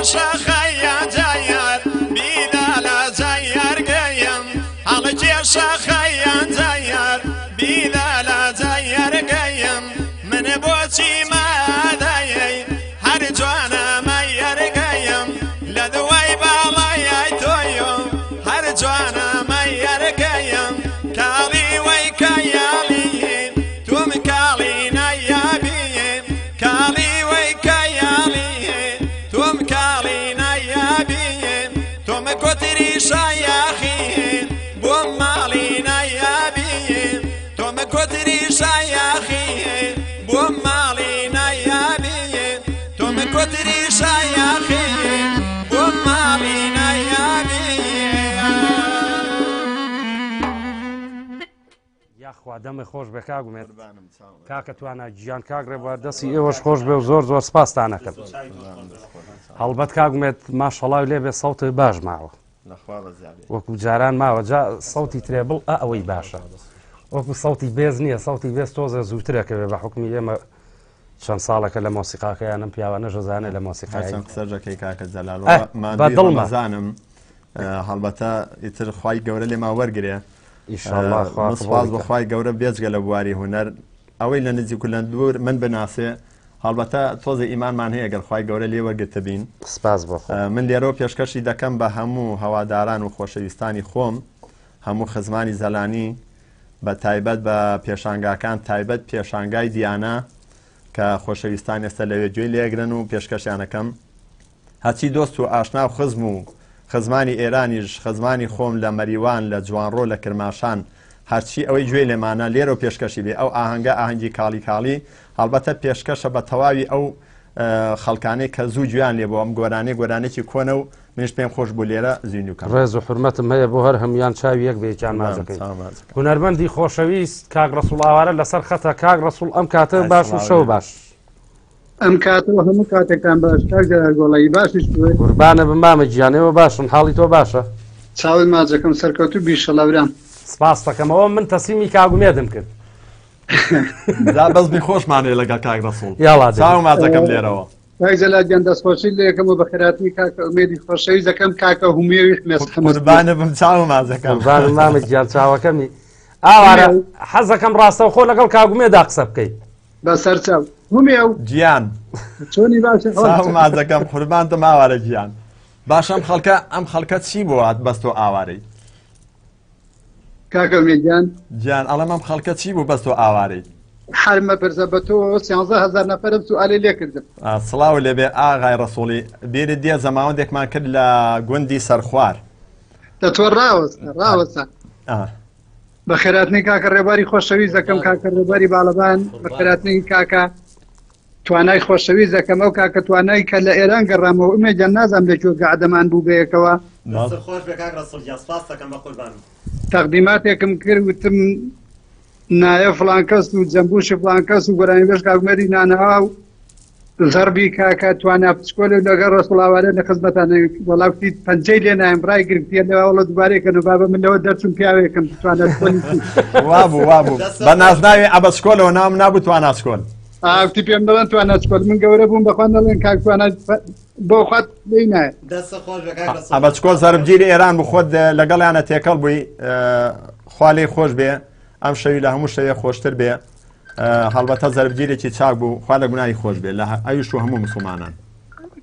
شخيا جاير بلا جاير قيم على شخيا جاير بلا جاير قيم من بوتي ما داي هرجوانا ما يرقيم لذوي بالا تويو هرجوانا ما يرقيم كالي ويكيالي توم كالينا يا بي كالي ويكيالي توم كالينا يا بي توم كتري شياخي بوم مالينا يا بي توم كتري شياخي بوم مالينا يا بي توم كتري شياخي بوم مالينا يا بي یاخوا دەمە خۆش بێ کاگومێت کاکە توانە گیان کاگڕێ دەستی ئێوەش خۆش بێ و زۆر زۆر سپاسدانەکەم هەڵبەت کاگومێت ماشەڵاو لێ بێ سەوتە باش ماوە وەکو جاران ماوە جا سەوتی ترێبڵ ئەوەی باشە وەکو سەوتی بێز نییە سەوتی بێز تۆزە زووترەکەوێ بە حکمی ئێمە چەند ساڵەکە لە مۆسیقاکەیانم پیاوانە ژەزانێ لە مۆسیقای سەرەکەی کاکە جەلالەوە هەڵبەتە ئیتر خوای گەورە لێما وەرگێ سپاس بەخوای گەورە بێجگە لە بواری هونەر ئەوەی لە نزیک و لە دوور من بناسێ هەڵبەتە تۆزە ئیمانمان هەیە گەر خوای گەورە لێ وەرگتە بین سپاس بۆ من لێرەوە پێشکەشی دەکەم بە هەموو هەواداران و خۆشەویستانی خۆم هەموو خزمانی زەلانی بە تایبەت بە پێشانگاکان تایبەت پێشانگای دیانە کە خۆشەویستان ئێستا لەوێ گوێی لێگرن و پێشکەشیانەکەم هەچی دۆست و ئاشنا و خزم و خزمانی ئێرانیش خزمانی خۆم لە مەریوان لە جوانڕۆ لە کرماشان هەرچی ئەوەی گوێ لێمانە لێرە و پێشکەشی بێ ئەو ئاهەنگە ئاهەنگی کاڵی کاڵی هەڵبەتە پێشکەشە بە تەواوی ئەو خەڵکانەی کە زوو گویان لێ بۆ ئەم گۆرانێکی کۆنە و منش پێم خۆش بوو لێرە زیندوکەم ڕێز و حرمەتم هەیە بۆ هەر هەمویان چاوی یەک بێکیان مازەکەین هونەرمەندی خۆشەویست کاک ڕەسوڵ ئاوارە لەسەر خەتە کاک ڕەسوڵ ئەم کاتە باش و شەو باش ئەم کاتەوە هەموو کاتێکان باش کاک گۆڵایی باشیش قوربانە بمامە گیانەوە باشن حاڵی تۆ باشە چاوی ماجەکەم سەرکەوتو بیشەڵاوران سپاس دەکەمەوە من تەسلیمی کاگومێدم کرد بەزمی خۆشمانێ لەگەڵ کاک ڕەسوڵ چاو مازەکەم لێرەوە جەلال دەستخۆشی لێ یەکەم و بەخێراتی کاکە ئومێدی خۆشەویست دەکەم کاکە هومێوی قوربانە بم چاو مازەکەم قوربانم مامە گیان چاوەکەمی ئاوارە حەزەکەم ڕاستە خۆ لەگەڵ کاگومێدا قسە بکەیت بەسەر چاو هومێو گیان چۆنی باشە چاو مازەکەم قوربانتم ئاوارە گیان باشە ئەم خەڵکە چی بۆ هات بەستۆ ئاوارەی کاکە ئومێدیان گیان ئەڵەم ئەم خەڵکە چی بوو بەستۆ ئاوارەی حرمە پرسە بە تۆ 130,000 نەفەرم سوالێ لێ کردم سڵاو لێبێ ئاغای ڕەسوڵی بێرە دیێ زەماوەندێکمان کرد لە گوندی سەرخوار دە تۆ ڕاوەستە بە خێراتنی کاکە ڕێباری خۆشەویست دەکەم کاکە ڕێباری باڵەبان بە خێراتنی کاکە توانای خۆشەویست دەکەم ئەو کاکە توانای کە لە ئێران گەڕامەوە ئومێدیان نازانم لەکوێ گەعدەمان بوو بەیەکەوە تەقدیماتێکم کرد وتم نایە فڵان کەس و جەمبوشی فڵان کەس و گۆرانی بەش کاکمەری نانەوا و زەربی کاکە توانە پچکۆلێ لەگەڵ ڕەسوڵاوارە لە خزمەتانە وەڵاوتی پەنجەی لێ نایم ڕای گرفتیە لەوەڵە دووبارێکەن و بابە من لەوە دەرچوم پیاوێکم توانێت وابوو بە نازناوی ئەبەسکۆلەوە نام نابوو تواناسکۆل ئاوتی پێم دەڵێن تواناسکۆل من گەورە بووم بەخوا دەڵێن کاک توانات بۆ خوات لێی نایە ئەبەسکۆل زەربگیری ئێران بوو خۆت لەگەڵیانە تێکەڵ بووی خوا لێی خۆش بێ ئەم شەوی لە هەموو شەوێ خۆشتر بێ هەڵبەتە زەربگیرێکی چاک بوو خوا لە گوناهی خۆش بێ لە ئەویش و هەموو مسلمانان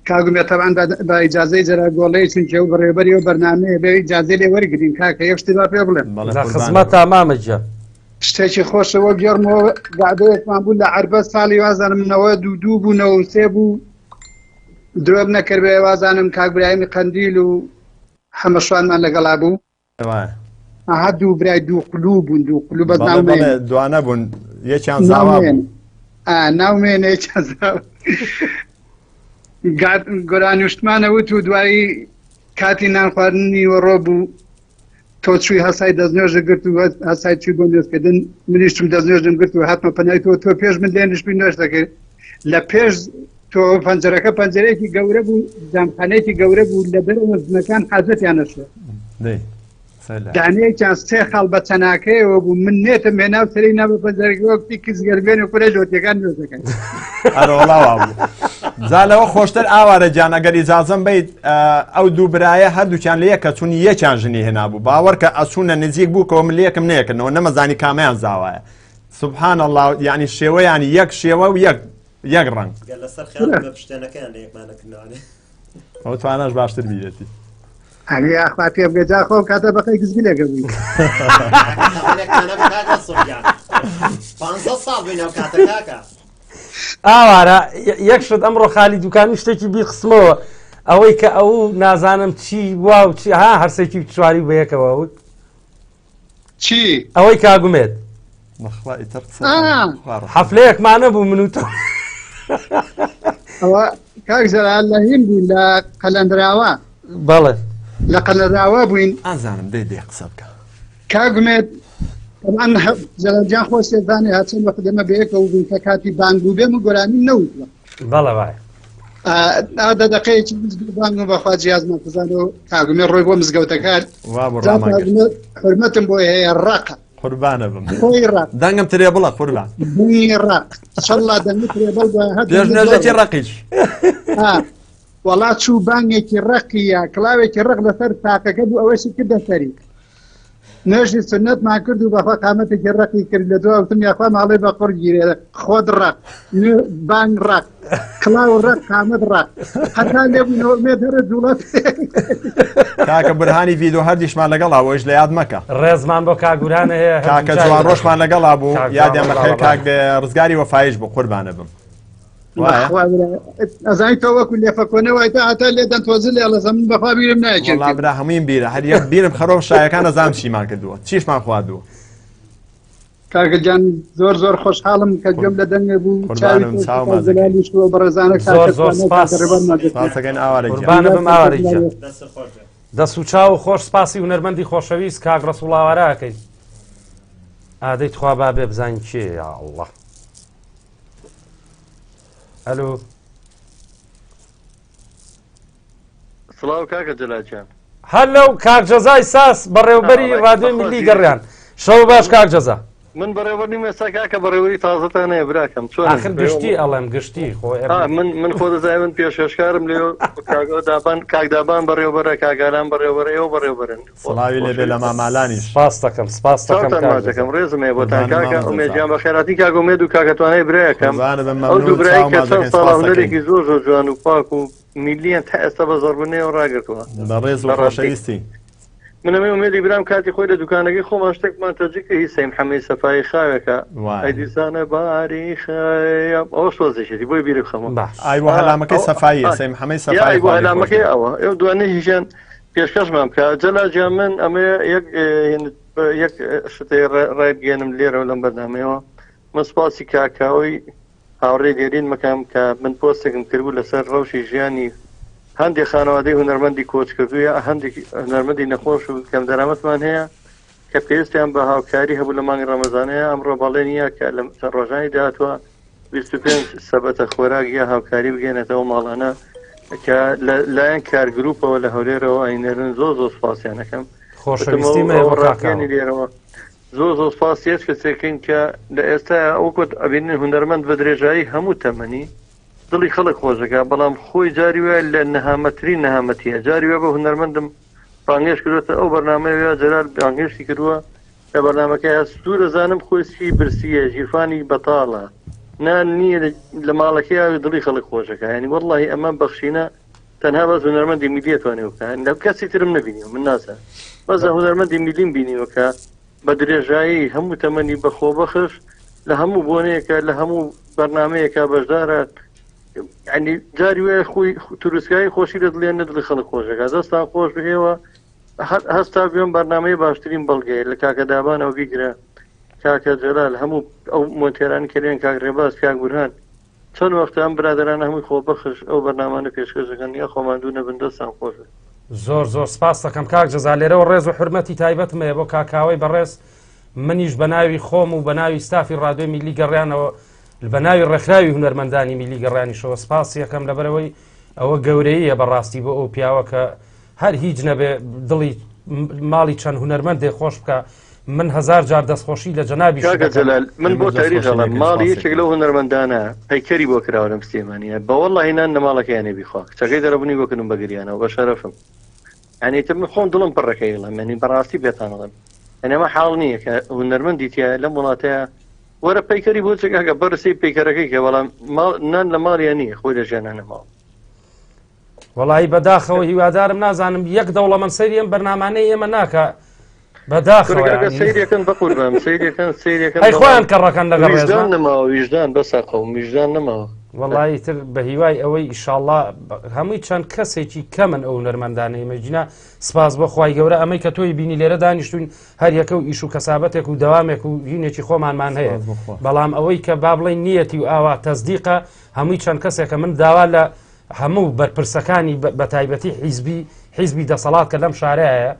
کاگومێت تەبعاً بە ئیجازەی جەرا گۆڵەی چونکە ئەو بەڕێوەبەری ئەو بەرنامەیە بێ ئیجازەی لێ وەرگرین کاکە یەک شتی با پێ بڵێم خزمەتە مامەجە شتێکی خۆشەوە گێڕمەوە گەعدەیەکمان بوو لە عەربە ساڵی وازانم منەوە دوو بوونەوە و سێ بوو درۆ نەکرد بێ وازانم کاک برایمی قەندیل و هەمەشوانمان لەگەڵا بوو دوو برای دوو قلوب بوون دوو قلوب بەس ناومێن دوانە بوون یەکیان زاوا بوو ناومێن یەکیان زاوا گۆرانیشتمانە وت و دوایی کاتی نان خواردنی وەڕۆ بوو تۆ چووی هەسای دەستنوێژە گرت و هەسای چووی بۆ نوێستکردن منیشتم دەستنوێژم گرت و هاتمە پەنای تۆ پێش من لێنشبی نوێژ دەکرد لە پێش تۆ پەنجەرەکە پەنجەرەیەکی گەورە بوو جامخانەیەکی گەورە بوو لە دەرەوە زنەکان حاجەتیان نەشوە دانەیەکیان سێ خاڵ بە چەناکەیەوە بوو من نێتم هێنا و سەرەی نا بە پەنجەرەکە وەکتی کزگەربێن و کوڕە ژۆتیەکان نوێژ دەکەن جا لەوە خۆشتر ئاوارە گیان ئەگەر ئیجازەم بیت ئەو دوو برایە هەردووچیان لە یەکە چوون یەکیان ژنی هێنابوو باوەڕکە ئەچوونە نزیک بوو کەەوە من لەکم نەیەکردنەوە نەمەزانی کامیان زاوایە سبحان الله یعنی شێوەیان یەک شێوە و یەک ڕنگ ئەو توانەش باشتر بیرێتی ئەگەی ئاخوا پێ بگەجا خۆ کاتە بەقەی گزگی لێگە بووی ئاوارە یەک شت ئەمڕۆ خالی دوکانی شتێکی بیخستمەوە ئەوەی کە ئەو نازانم چی وا و چی ها هەرسێکی چواری بەیەکەوە وت چی ئەوەی کاگومێت حەفلەیەکمانە بوو من و تۆ ئەوە کاک زەران لە هین بووین لە قەلەندراوە بەڵێ لە قەلەندراوە بووین ئازانم دێ قسە بکە کاگومێت طبعا زەرانجان خۆ سێدانی هاچەند وەخت ئێمە بەیەکەوە بووین کە کاتی بانگ بوو بێم و گۆرانی نەوتوە بەڵێ وایە ئادا دەقەیەکی بانگ بەخوا جیازمان بزانەوە کاگومێ ڕۆی بۆ مزگەوتەکار حرمەتم بۆ هەیە ڕاقە قوربانە بم خۆی ڕاق دەنگم ترێ بڵە قوربان بووی ڕاق شەڵا دەنگ ترێ بەڵ پێشنێژێکی ڕقیش وڵات چوو بانگێکی ڕقی یا کلااوێکی ڕق لەسەر تاقەکە بوو ئەوەشی کردە سەری نوێژی سنەتمان کرد و بەخوا قامەتێکی ڕقی کرد لە دووە وتم یاخوا ماڵی بە قڕ گیرێ خۆت ڕق بانگ ڕق کلااو ڕق قامەت ڕق هەتا لێبوونەوە مێت هەرە جوڵەت کاکە برهانی ڤیدۆ هەردیشمان لەگەڵا ئەوەش لە یاد مەکە ڕێزمان بۆ کاگورانە هەیە کاکە جوان ڕۆژمان لەگەڵا بوو یادیان بەخێر کاک ڕزگاری وەفایش بوو قوربانە بم ئەزای تۆ وەکو لێفەکۆنەوەی تا هەتا لێدەن تۆزە لێ لە زەمن بەخوا بیرم ناکرد برا هەمووین بیرە هەر یەک بیرم خەرۆ شایەکان نەزانم چیمان کردووە چیشمان خواردووە کاکەجان زۆر زۆر خۆشحاڵم کە گوێم لە دەنگە بوو زلالیشەوە بەڕێزانە سپاسەکەین ئاوارێک قوربانە بم ئاوارێک دەست و چاو خۆش سپاسی هونەرمەندی خۆشەویست کاک ڕەسوڵ ئاوارەکەی ئادەی تخوا با بێ بزانین کێ یا ئەڵڵا ئەلو سڵاو کاکە جەلاکیان هەلو کاک جەزای ساس بەڕێوەبەری ڕادیۆی میلی گەڕیان شەو باش کاک جەزا من بەڕێوەبەر نیم ئێستا کاکە بەڕێوەری تازەتان هەیە براکەم چۆن آخر گشتی ئەڵێم گشتی من خۆ دەزای من پێشێشکارم لێ کاکدابان بەڕێوەبەرە کاگالان بەڕێوەبەرە ئەو بەڕێوەبەرن سڵاوی لێبێ لە مامالانیش سپاس دەکەم ڕێزم هەیە بۆتان کاکە ئومێدیان بە خێراتی کاگومێد و کاکەتوانەی برایەکەم ئەو دوو برای کە چەند ساڵ هونەرێکی زۆر زۆر جوان و پاک و میلیەن تا ئێستا بە زۆربوونەوە ڕاگرتووە بەڕێز و خۆشەویستی منەمە ئومێدی برام کاتی خۆی لە دوکانەکەی خۆمان شتێکمان تەجیکە هی سەیم حەمەی سەفای خاوێکە ئەیدیسانە باری ئەوە سۆزێکی بۆی بیری بخەمەوە ئایوە هەلامەکەی سەفایە سەیم حەمەی سەفای هەلامەکەی ئەوە ئێو دوانەیشیان پێشکەشمان بکە جەلاجیان من ئەمە یەک شتەی ڕای بگەێنم لێرە لەم بەردامەوە من سپاسی کاکاوی هاوڕێ دێرین مەکەم کە من پۆستێکم کردبوو لەسەر ڕەوشی ژیانی هەندێک خانەوادەی هونەرمەندی کۆچکردوویە هەندێک هونەرمەندی نەخۆش و کەم دەرامەتمان هەیە کە پێویستیان بە هاوکاری هەبوو لە مانگی ڕەمەزانەیە ئەمڕۆ بەڵێ نییە کە لە ڕۆژانی داهاتوە 25 سەبەتە خۆراک یا هاوکاری بگەێنێتەوە ماڵانە کە لایەن کارگروپەوە لە هەولێرەوە ئاینێرن زۆر سپاسیانەکەم خۆشەویستی لێرەوە زۆر سپاسیێت کەسێکین کە لە ئێستا ئەوکوت ئەبینن هونەرمەند بە درێژایی هەموو تەمەنی دڵی خەڵک خۆشەکە بەڵام خۆی جاری وایە لە نەهامەترین نەهامەتیە جاری وە بە هونەرمەندم پانگێش کردوێتە ئەو بەرنامەیە جەلال پانگێشتی کردووە لە بەرنامەکە سوور دەزانم خۆی برسیە ژیرفانی بەتاڵە نان نییە لە ماڵەکەی دڵی خەڵک خۆشەکە ینی وەڵڵاهی ئەمە بەخشینە تەنها بەس هونەرمەندی میلی توانێ بکە لە کەسی ترم نبینیوە من ناسە بەس هونەرمەندی میلیم بینیوە کە بە درێژایی هەموو تەمەنی بەخۆ بەخش لە هەموو بۆنەیەکە لە هەموو بەرنمەیەکە بەشدارە ینی جاری وێ خۆی توروسکایی خۆشی لە دڵێن دڵی خەڵک خۆشەکە دەستان خۆش بهێوە هەستا بێن بەرنمەی باشترین بەڵگەیە لە کاکەدابانەوە بیگرە کاکە جەلال هەموو ئەو مۆنتێرانی کردێن کاک ڕێباز کاک بورهان چەند وەختە ئەم برادران هەمووی خۆ بەخش ئەو بەرنامانە پێشکەشەکەن یا خۆماندوو نەبن دەستان خۆشە زۆر سپاس دەکەم کاک جەزا لێرەوە ڕێز و حرمەتی تایبەتمەیە بۆ کاکاوەی بەڕێز منیش بە ناوی خۆم و بە ناوی ستافی ڕادیۆی میلی گەڕیانەوە بە ناوی ڕێکخراوی هونەرمەندانی میلی گەڕانیشەوە سپاس یەکەم لەبەرەوەی ئەوە گەورەیە بەڕاستی بۆ ئەو پیاوە کە هەر هیچ نەبێ دڵی ماڵی چەند هونەرمەندێ خۆش بکە من هزار جار دەستخۆشی لە جەنابی من بۆ تاریخەڵم ماڵی یەکێک لەو هونەرمەندانە پەیکەری بۆ کراوەم سلێمانیە بەوەڵڵا هێنان لە ماڵەکەیانێ بیخوا چەکەی دەرەبوونی بۆکردم بەگریانەوە بە شەرەفم ئەنیتر من خۆم دڵم پڕەکەیڵم منی بەڕاستی بێتانڵم ئەنەمە حاڵ نییە کە هونەرمەندی تایە لەم وڵاتەیە وەرە پەیکەری بۆ چێکاکە بەرسی پەیکەرەکەی کە بەڵام نان لە ماڵیان نییە خۆی دەژێنانە ماڵ وەڵی بەداخەوە هیوادارم نازانم یەک دەوڵەمەند سەیری ئەم بەرنامانەی ئێمە ناکە بەداخەوە سەیرەکەن بەقوربم سەیرەکەن ئەی خۆیان کەڕەکەن لەگەڵ ویژدان نەماوە ویژدان بەسا قەوم ویژدان نەماوە وەڵی تر بە هیوای ئەوەی ئیشاڵڵا هەمووی چەند کەسێکی کەمن ئەو هونەرمەندانەی مەجینا سپاس بۆ خوای گەورە ئەمەی کە تۆی بینی لێرە دانیشتوین هەر یەکە و ئیش و کەسابەتێک و دەوامێک و ژینێکی خۆمانمان هەیە بەڵام ئەوەی کە با بڵێن نیەتی و ئاوا تەزدیقە هەمووی چەند کەسێکە من داوا لە هەموو بەرپرسەکانی بە تایبەتی حیزبی دەسەڵات کە لەم شارەیە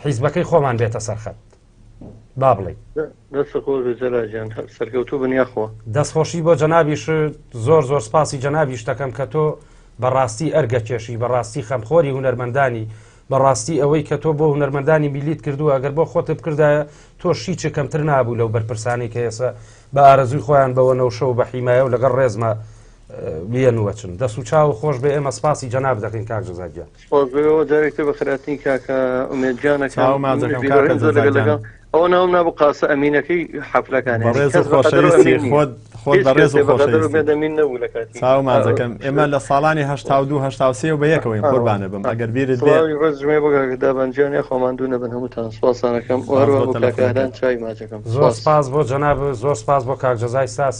حیزبەکەی خۆمان بێتە سەرخەت با بڵێ سەرکەوتوو بنیاخۆ دەستخۆشی بۆ جەنابیش زۆر زۆر سپاسی جەنابیش دەکەم کە تۆ بەڕاستی ئەرگە کێشی بەڕاستی خەمخۆری هونەرمەندانی بەڕاستی ئەوەی کە تۆ بۆ هونەرمەندانی میلیت کردووە ئەگەر بۆ خۆت بکردایە تۆ شیچ کەمتر نابوو لەو بەرپرسانی کە ئێستا بە ئارەزوی خۆیان بەوە نەوشە و بە حیمایە و لەگەڵ ڕێزمە بێنوەچن دەست و چاو خۆش بێ ئێمە سپاسی جەناب دەکەین کاک جەزاجیان سپاسەوە جارێکتر بە خراتی کاکە ئومێدجانەکە ئەو ناوم نابوو قاسە ئەمینەکەی حەفلەکانی خۆت بەڕێز و بێدەمین نەبوو لە کاتی چاو مازەکەم ئێمە لە ساڵانی 1970 و بە یەکەوەی قوربانە بم ئەگەر بیرت بێ ڕێزمێ بۆ کاکەدابانجیان خۆماندوو نەبن هەمووتان سپاسانەکەم وەروە بۆ کاکەدان چای ماچەکەم زۆر سپاس بۆ جەناب زۆر سپاس بۆ کاک جەزای ساس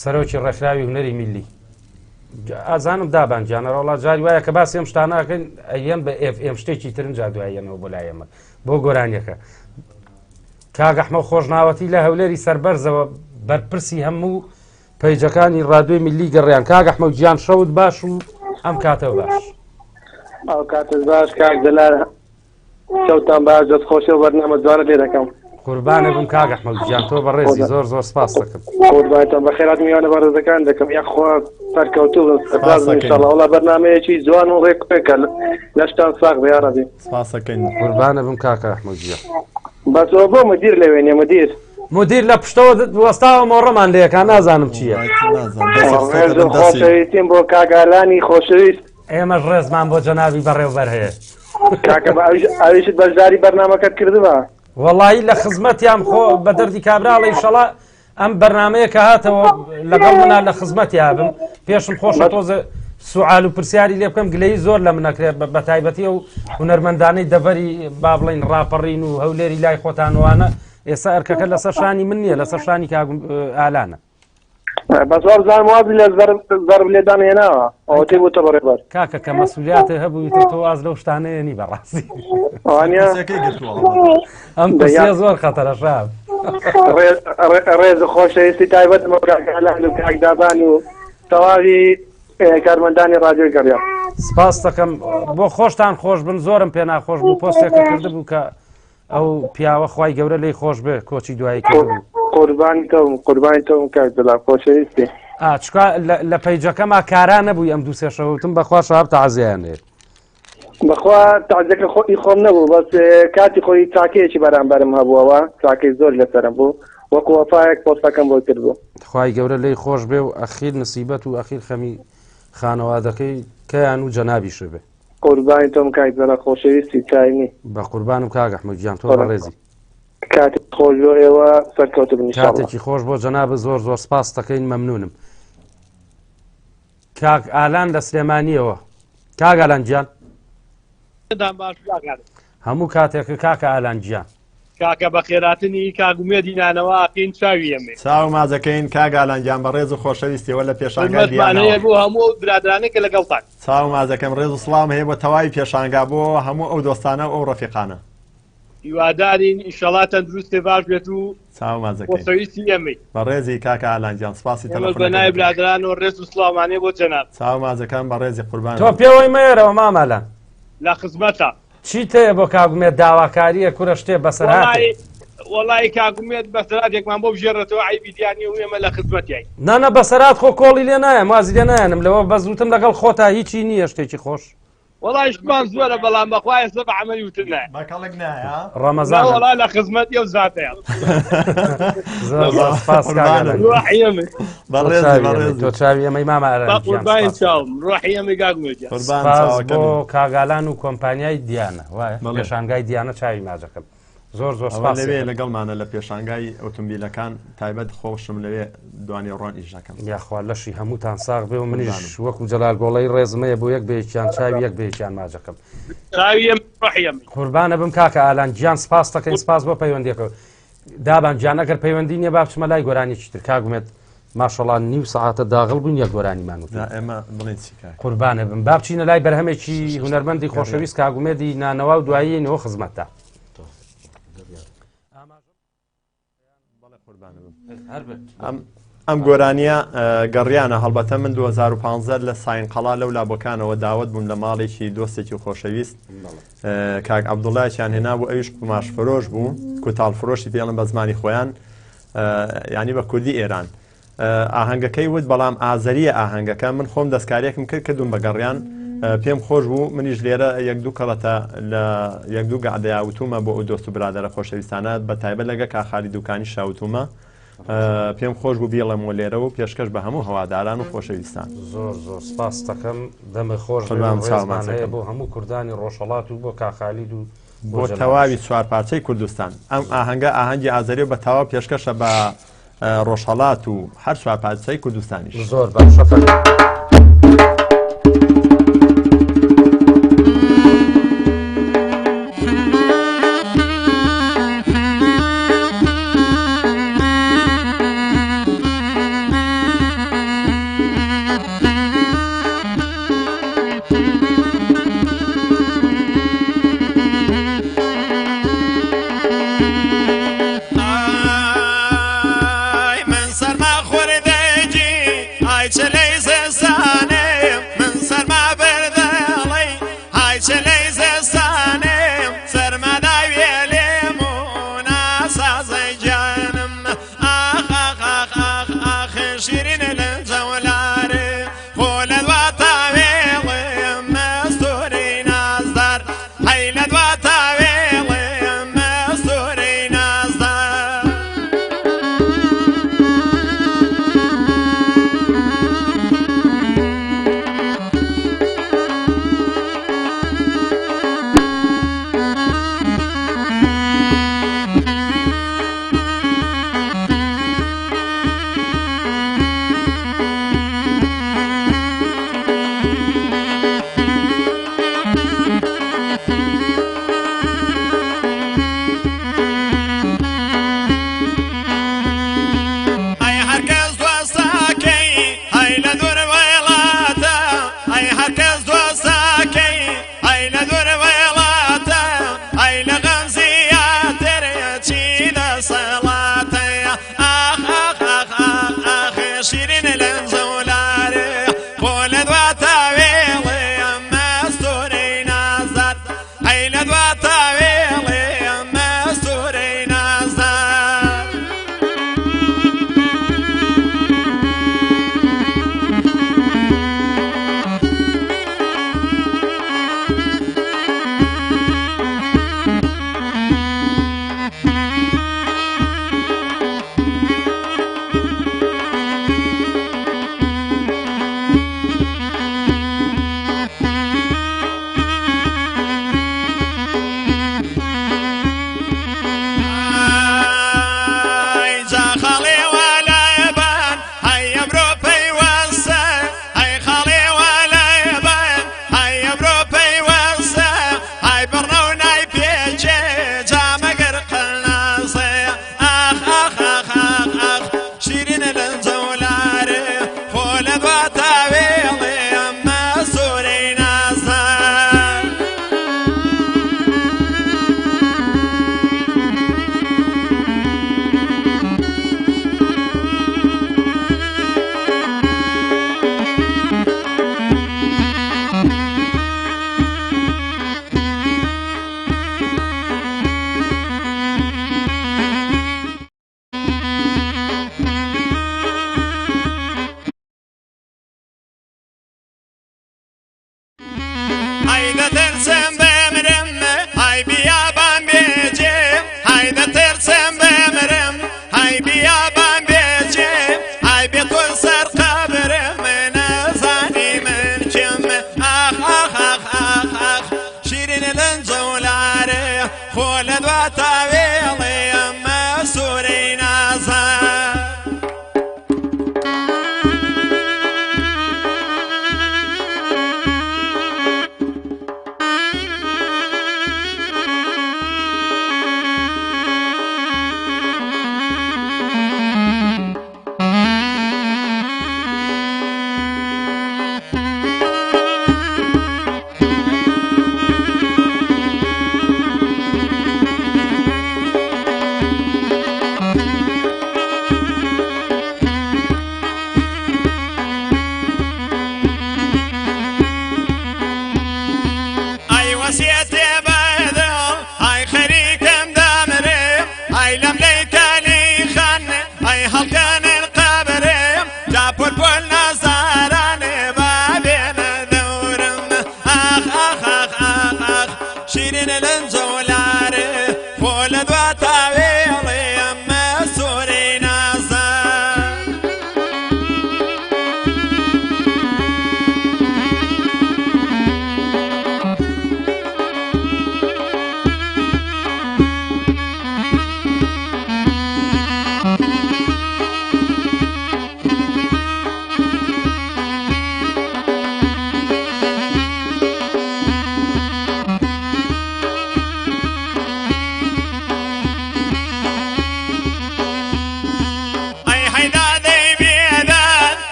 سەرۆکی ڕێکخراوی هونەری میلی ئازانم دابانجیانە ڕۆڵا جاری وایە کە باسی ئەم شتانەکەن ئەیەن بە ئێم شتێکی ترن جادوایەنەوە بۆ لایەمە بۆ گۆرانیەکە کاک ئەحمەد خۆشناوەتی لە هەولێری سەربەرزەوە بەرپرسی هەموو پەیجەکانی ڕادیۆی میلی گەڕیان کاک ئەحمەد گیان شەوت باش و ئەم کاتەوە باش ئەو کاتت باش کاک دەلار شەوتان باش دەستخۆشی و بەرنامە جوانە لێ دەکەم قوربانە بم کاک ئەحمەد گیان تۆ بەڕێزی زۆر زۆر سپاس دەکەم قوربانتان بە خێرات میوانە بەڕێزەکان دەکەم یاخوا سەرکەوتوو ئینشاءڵڵا وەڵا بەرنامەیەکی جوان و ڕێکپێکە لە شتان ساغ بە یا ڕەبی سپاسەکەین قوربانە بم کاک ئەحمەد گیان بەسەوە بۆ مدیر لەوێنێ مدیر لە پشتەوە وەستاوە مۆڕەمان لەیەکان نازانم چییە خۆشەویستیم بۆ کاگالانی خۆشەویست ئێمەش ڕێزمان بۆ جەنابی بەڕێوەبەر هەیە کاکە ئەویشت بەشداری بەرنامەکەت کردووە وەڵایی لە خزمەتیان خۆ بە دەردی کابراڵە ئیشەڵا ئەم بەرنامەیە کە هاتەوە لەگەڵ منە لە خزمەتی بم پێشم خۆشە تۆزە سوال و پرسیاری لێ بکەم گلەی زۆر لە منەکرێت بە تایبەتی و هونەرمەندانەی دەبەری با بڵین ڕاپەڕین و هەولێری لای خۆتانوانە ئێستا ئەرکەکە لەسەر شانی من نییە لەسەر شانی ئالانە بەزۆر زان وازی لە زەرب لێدان هێناوە ئەوە تێ بووتە بەڕێبەر کاکە کە مەسئولیاتە هەبووی تۆ واز لەو شتانەیەنی بەڕاستی ئەم پرسیە زۆر خەتەرە شاب ڕێز خۆشەویستی تایبەت مەکاکەلان و کاکدابان و تەواوی کارمەندانی ڕادیۆی گەڕیا سپاس دەکەم بۆ خۆشتان خۆش بن زۆرم پێ ناخۆش بوو پۆستێکە کردبوو کە ئەو پیاوە خوای گەورە لی خۆش بێ کۆچی دوایی کردبوو قوربانی تۆم کاک دەلا خۆشەویستی چکە لە پەیجەکەما کاران نەبووی ئەم دوو سێشەوتم بەخوا شەهاب تەعزیەیانێ بەخوا تەعزیەکە خۆی خۆم نەبوو بەس کاتی خۆی چاکەیەکی بەرامبەرم هەبووەوە چاکەی زۆر لەسەرم بوو وەکو وەفایەک پۆستەکەم بۆ کردبوو خوای گەورە لی خۆش بێ و ئەخیر نسیبەت و ئەخیر خەمی خانەوادەکەی کەیان و جەنابیش بێ قوربانی تۆم کاک دەلا خۆشەویستی چاینی بە قوربانم کاک ئەحمەد گیان تۆ بەڕێزی کاتێک خۆش بۆ ئێوە سەرکەوتە بن کاتێکی خۆش بۆ جەناب زۆر زۆر سپاس دەکەین مەمنونم کاک ئالان لە سلێمانیەوە کاک ئالان گیان هەموو کاتێکە کاکە ئالان گیان کاکە بە خێراتنی کاگومێدی نانەوە ئاقین چاوی ئەمێ چاو مازەکەین کاک ئالان گیان بە ڕێز و خۆشەویستیەوە لە پێشانگای بۆ هەموو برادرانێکە لەگەڵتان چاو مازەکەم ڕێز و سڵام هەیە بۆ تەواوی پێشانگا بۆ هەموو ئەو دۆستانە و ئەو ڕەفیقانە هیوادارین ئینشەڵا تەندروستێ باش بێت و چاو مازەکەی خۆشەویستی ئەمەی بە ڕێزی کاکە ئالان گیان سپاسی بەنای برادران و ڕێز و سڵامانێ بۆ جەناب چاو مازەکەم بە ڕێزی قوربان تۆ پێوەی مێرەوە مامەلان لە خزمەتە چی تەیە بۆ کاگومێت داواکاریە کورە شتێ بەسەر هاتێ وەڵی کاگومێت بەسەراتێکمان بۆ بژێڕێتەوە عیبی دیانی و ئێمە لە خزمەتیای نانە بەسەرات خۆ کۆڵی لێ نایە مازی لێ نایەنم لەوە بەزوتم لەگەڵ خۆتا هیچی نییە شتێکی خۆش وڵایشمان زۆرە بەڵام بەخوای سە بە عەمەلی وترنە بەکەڵک نایە ڕەمەزان وڵا لە خزمەتی و زاتەیە زۆر سپاس کاگەڵان ڕۆحیەمە تۆ چاوی ئەمەی مامە قوربانی چاوم ڕۆحیەمە کاکمێجە سپاس بۆ کاگالان و کۆمپانیای دیانە وایە پێشانگای دیانە چاوی ماجەکەم زۆر زۆر سپاس لەوێ لەگەڵمانە لە پێشانگای ئۆتۆمبیلەکان تایبەت خۆشم لەوێ دوانی ڕۆن ئیژەکەم یاخوا لەشی هەمووتان ساغ بێ و منیش وەکو جەلال گۆڵەی ڕێزمەیە بۆ یەک بەیەکیان چاوی یەک بەیەکیان ماجەکەم قوربانە بم کاکە ئالان گیان سپاس دەکەین سپاس بۆ پەیوەندیەکە دابان گیان ئەگەر پەیوەندی نییە با بچمە لای گۆرانێکی تر کاگومێت ماشەڵڵا نیو سەعاتە داغڵ بوون یەک گۆرانیمان وت ئێمە بڵێن چیکە قوربانە بم با بچینە لای بەرهەمێکی هونەرمەندی خۆشەویست کاگومێدی نانەوا و دواییەوە خزمەتە ئەم گۆرانیە گەڕیانە هەڵبەتە من 2015 لە ساینقەڵا لەو لابەکانەوە داوت بووم لە ماڵێکی دۆستێکی خۆشەویست کاک عەبدوڵایان هێنا بوو ئەویش قماش فرۆش بوو کوتاڵ فرۆشی پێڵم بە زمانی خۆیان ینی بە کوردی ئێران ئاهەنگەکەی وت بەڵام ئازەریە ئاهەنگەکە من خۆم دەستکاریەکم کرد کردوم بە گەڕیان پێم خۆش بوو منیش لێرە یەک دوو کەڵەتە لە یەک دوو گەعدەیاوتومە بۆ ئەو دۆست و برادرە خۆشەویستانە بە تایبەت لەگە کاخالی دوکانی شاوتومە پێم خۆش بوو بیڵەمەوە لێرە و پێشکەش بە هەموو هەواداران و خۆشەویستان زۆر زۆر سپاس دەکەم دەمە خۆش ڕێزمانەیە بۆ هەموو کوردانی ڕۆژهەڵات و بۆ کاخالید و بۆ تەواوی چوار پارچەی کوردستان ئەم ئاهەنگە ئاهەنگی ئازەری بە تەواو پێشکەشە بە ڕۆژهەڵات و هەر چوار پارچەی کوردستانیش زۆر باشە. من سرما خوردجی ای چلی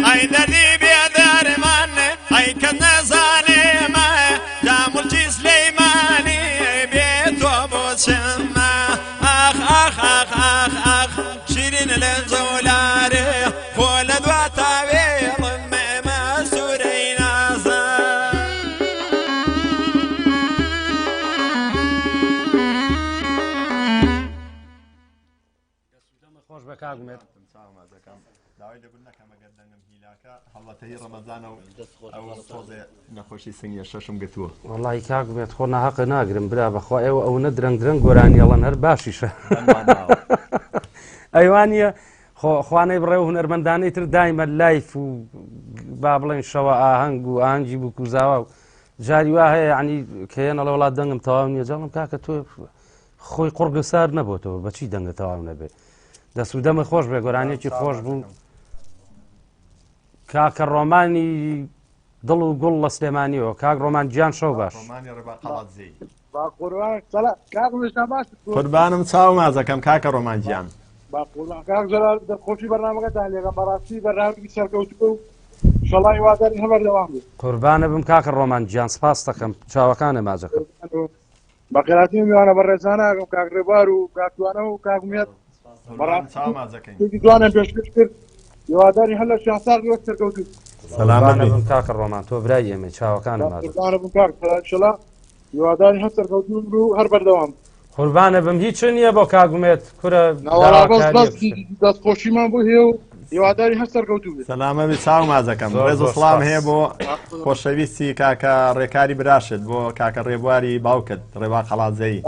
ئەی دەردی بێدەرمانێ ئەی کە نەزانێمە دامڵکی سلەیمانی بێ تۆ بۆ چەمە ئاخ ئاخ ئاخ ئاخ ئاخ شیرین لە جەولارێ خۆ لە دوا تاوێڵم مێمە سوورەی نازان خۆش بە کاگومێت داوای دەبوو نەکەم ئەگەر دەنگم هیلاکە هەڵەتەی ڕەمەزانە و ئەو تۆزێ نەخۆشی سنگیە شەشم گرتووە وەڵی کاگومێت خۆ ناحەقە ناگرم برا بەخوا ئێوە ئەوە درەنگ درەنگ گۆرانی ئەڵەن هەر باشیشە ئەیوانە خوانەی بڕێ و هونەرمەندانەی تر دایمە لایف و با بڵێن شەوە ئاهەنگ و ئاهەنگی بوو کوزاوە و جاری وا هەیە عنی کەێنە لە وڵات دەنگم تەواو نییە جاڵم کاکە تۆ خۆی قوڕگە سار نەبووتەوە بەچی دەنگە تەواو نەبێت دەسوودەمە خۆش بێ گۆرانێکی خۆش بوو کاکە ڕۆمانی دڵ و گوڵ لە سلێمانیەوە کاک ڕۆمان گیان شەو باش قوربانم چاو مازەکەم کاکە ڕۆمانگیان دەخۆشی بەرنامەکەتان لێگە بەڕاستی بەرنامەی سەرکەوتووە و شەڵی واداری هەبەر دەوام بێت قوربانە بم کاکە ڕۆمان گیان سپاس دەکەم چاوەکانە ماجەکەم بەقیراتی میوانە بەڕێزانەکەم کاکڕێبار و کاکتوانە و کاکومێت دوانە پێشکەش کرد هیواداری هەر لە شاسار وەک سەرکەوتوو سەلامانە بم کاکە ڕۆمان تۆ برای ئێمە چاوەکانە ماجەکەم بم کاکشەلا هیواداری هەر سەرکەوتوو و هەر بەردەوام قوربانە بم هیچ نییە بۆ کاگومێت کورە دەستخۆشیمان بۆ هێ و هیواداری هەر سەرکەوتوو بێت سەلامە بێ چاو مازەکەم ڕێز و سڵام هەیە بۆ خۆشەویستی کاکە ڕێکاری براشت بۆ کاکە ڕێبواری باوکت ڕێوا قەڵاتزەیی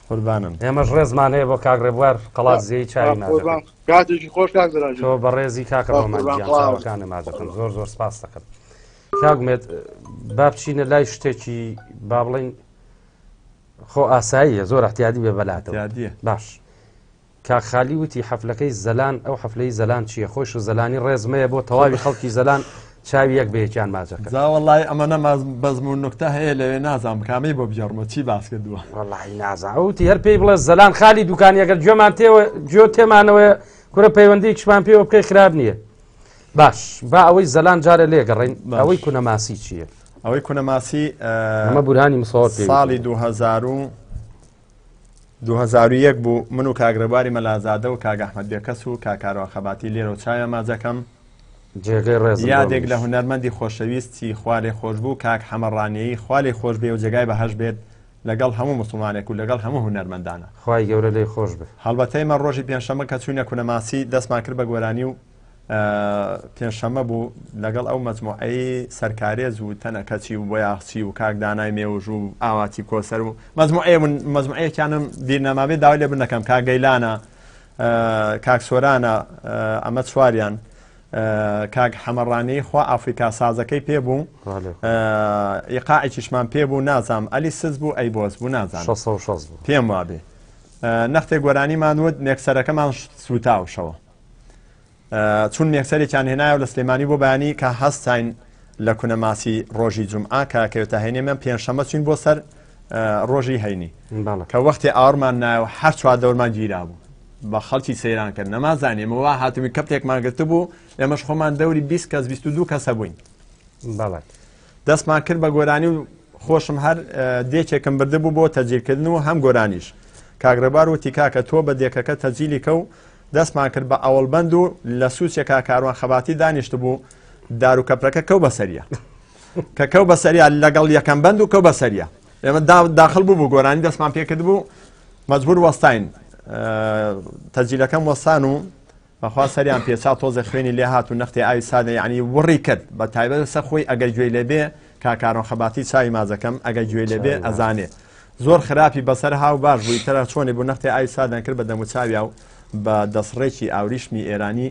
قوربانم ئێمەش ڕێزمان هەیە بۆ کاک ڕێبوار قەڵاتزەیی چاوی ماجەکەم کاتێکی خۆش کاکزراژ تۆ بە ڕێزی کاکە ڕۆمانگیان چاوەکانە ماجەکەم زۆر زۆر سپاس دەکەم کاگومێت با بچینە لای شتێکی با بڵێن خۆ ئاساییە زۆر احتیادی بێ بەلاتەوە باش کاک خالی وتی حەفلەکەی زەلان ئەو حەفلەی زەلان چییە خۆش و زەلانی ڕێزمەیە بۆ تەواوی خەڵکی زەلان چاوی یەک بەیەکیان ماجەکە وەڵی ئەمەنە بەزمون نوکتە هەیە لەوێ نازانم کامی بۆ بژەڕمە چی باس کردووە وەڵی نازان ئەوتی هەر پێی بڵێ زەلان خالی دوکانی ئەگەر گوێمان تێوە گوێ تێمانەوەی کورە پەیوەندی کشمان پێوە بکەی خراپ نییە باش با ئەوەی زەلان جارە لێگەڕین ئەوەی کونەماسی چییە ئەوەی کونەماسی ئەمە بورهانی مسۆڵ ساڵی 2001 بوو من و کاگرەباری مەلازادە و کاگەحمەد بێکەس و کاکارەوە خەباتی لێرە و چایە مازەکەم جێگەی ڕێز یادێک لە هونەرمەندی خۆشەویستی خوارێ خۆش بوو کاک حەمەڕانەیی خوالێ خۆش بێ و جێگای بەهەش بێت لەگەڵ هەموو مسلمانێک و لەگەڵ هەموو هونەرمەندانە خوای گەورە لێی خۆش بێ هەڵبەتەی مە ڕۆژی پێنجشەمە کە چوونە کونەماسی دەستمان کرد بە گۆرانی و پێنجشەمە بوو لەگەڵ ئەو مەجموعەی سەرکارێز و تەنەکەچی و بۆ یاخچی و کاک دانای مێوژ و ئاواتی کۆسەر و مەجموعەیەکیانم بیرنەمابێ داوای لێ بنەکەم کاک گەیلانە کاک سۆرانە ئەمە چواریان کاک حەمەڕانەی خوا ئافریکا سازەکەی پێ بوو ئیقاعێکیشمان پێ بوو نازام ئەلی سز بوو ئەی بۆز بوو نازان پێم وابێ نەختێک گۆرانیمان وت مێکسەرەکەمان سوتاوشەوە چون مێکسەرێکیان هێنایە و لە سلێمانی بۆ بەیانی کە هەستین لە کونەماسی ڕۆژی جومعە کاکەوتە هێنێمە پێنجشەمە چوین بۆ سەر ڕۆژی هەینی کە وەختی ئاورمان نایە و هەر چوار دەورمان گیرا بوو بە خەڵکی سەیران کرد نەمازانێمەوە هاتووی کەپتێکمان گرتو بوو ئێمەش خۆمان دەوری 20 کەس 22 کەسە بووین دەستمان کرد بە گۆرانی و خۆشم هەر دێکێکم برده بوو بۆ تەجیلکردن و هەم گۆرانیش کاگرەبار وتی کاکە تۆ بە دێکەکە تەجیلی کە و دەستمان کرد بە ئەوڵبەند و لە سووسێکا کاروان خەباتی دانیشت بوو دار و کەپرەکە کەو بەسەریە کە کەو بەسەریە لەگەڵ یەکەم بند و کەو بەسەریە ئێمە داخل بوو بوو گۆرانی دەستمان پێکرد بوو مەجبور وەستاین تەجیلەکەم وەستان و بەخوا سەریان پێچا تۆزە خوێنی لێ هات و نەختی ئاوی سادە یعنی وڕی کرد بە تایبەت سە خۆی ئەگەر گوێی لێبێ کاکارۆن خەباتی چاوی مازەکەم ئەگەر گوێی لێبێ ئەزانێ زۆر خراپی بەسەر هاو باش بووی تەرە چۆنێ بوو نەختی ئاوی سادان کرد بە دەموچاویا و بە دەسڕێکی ئاوریشمی ئێرانی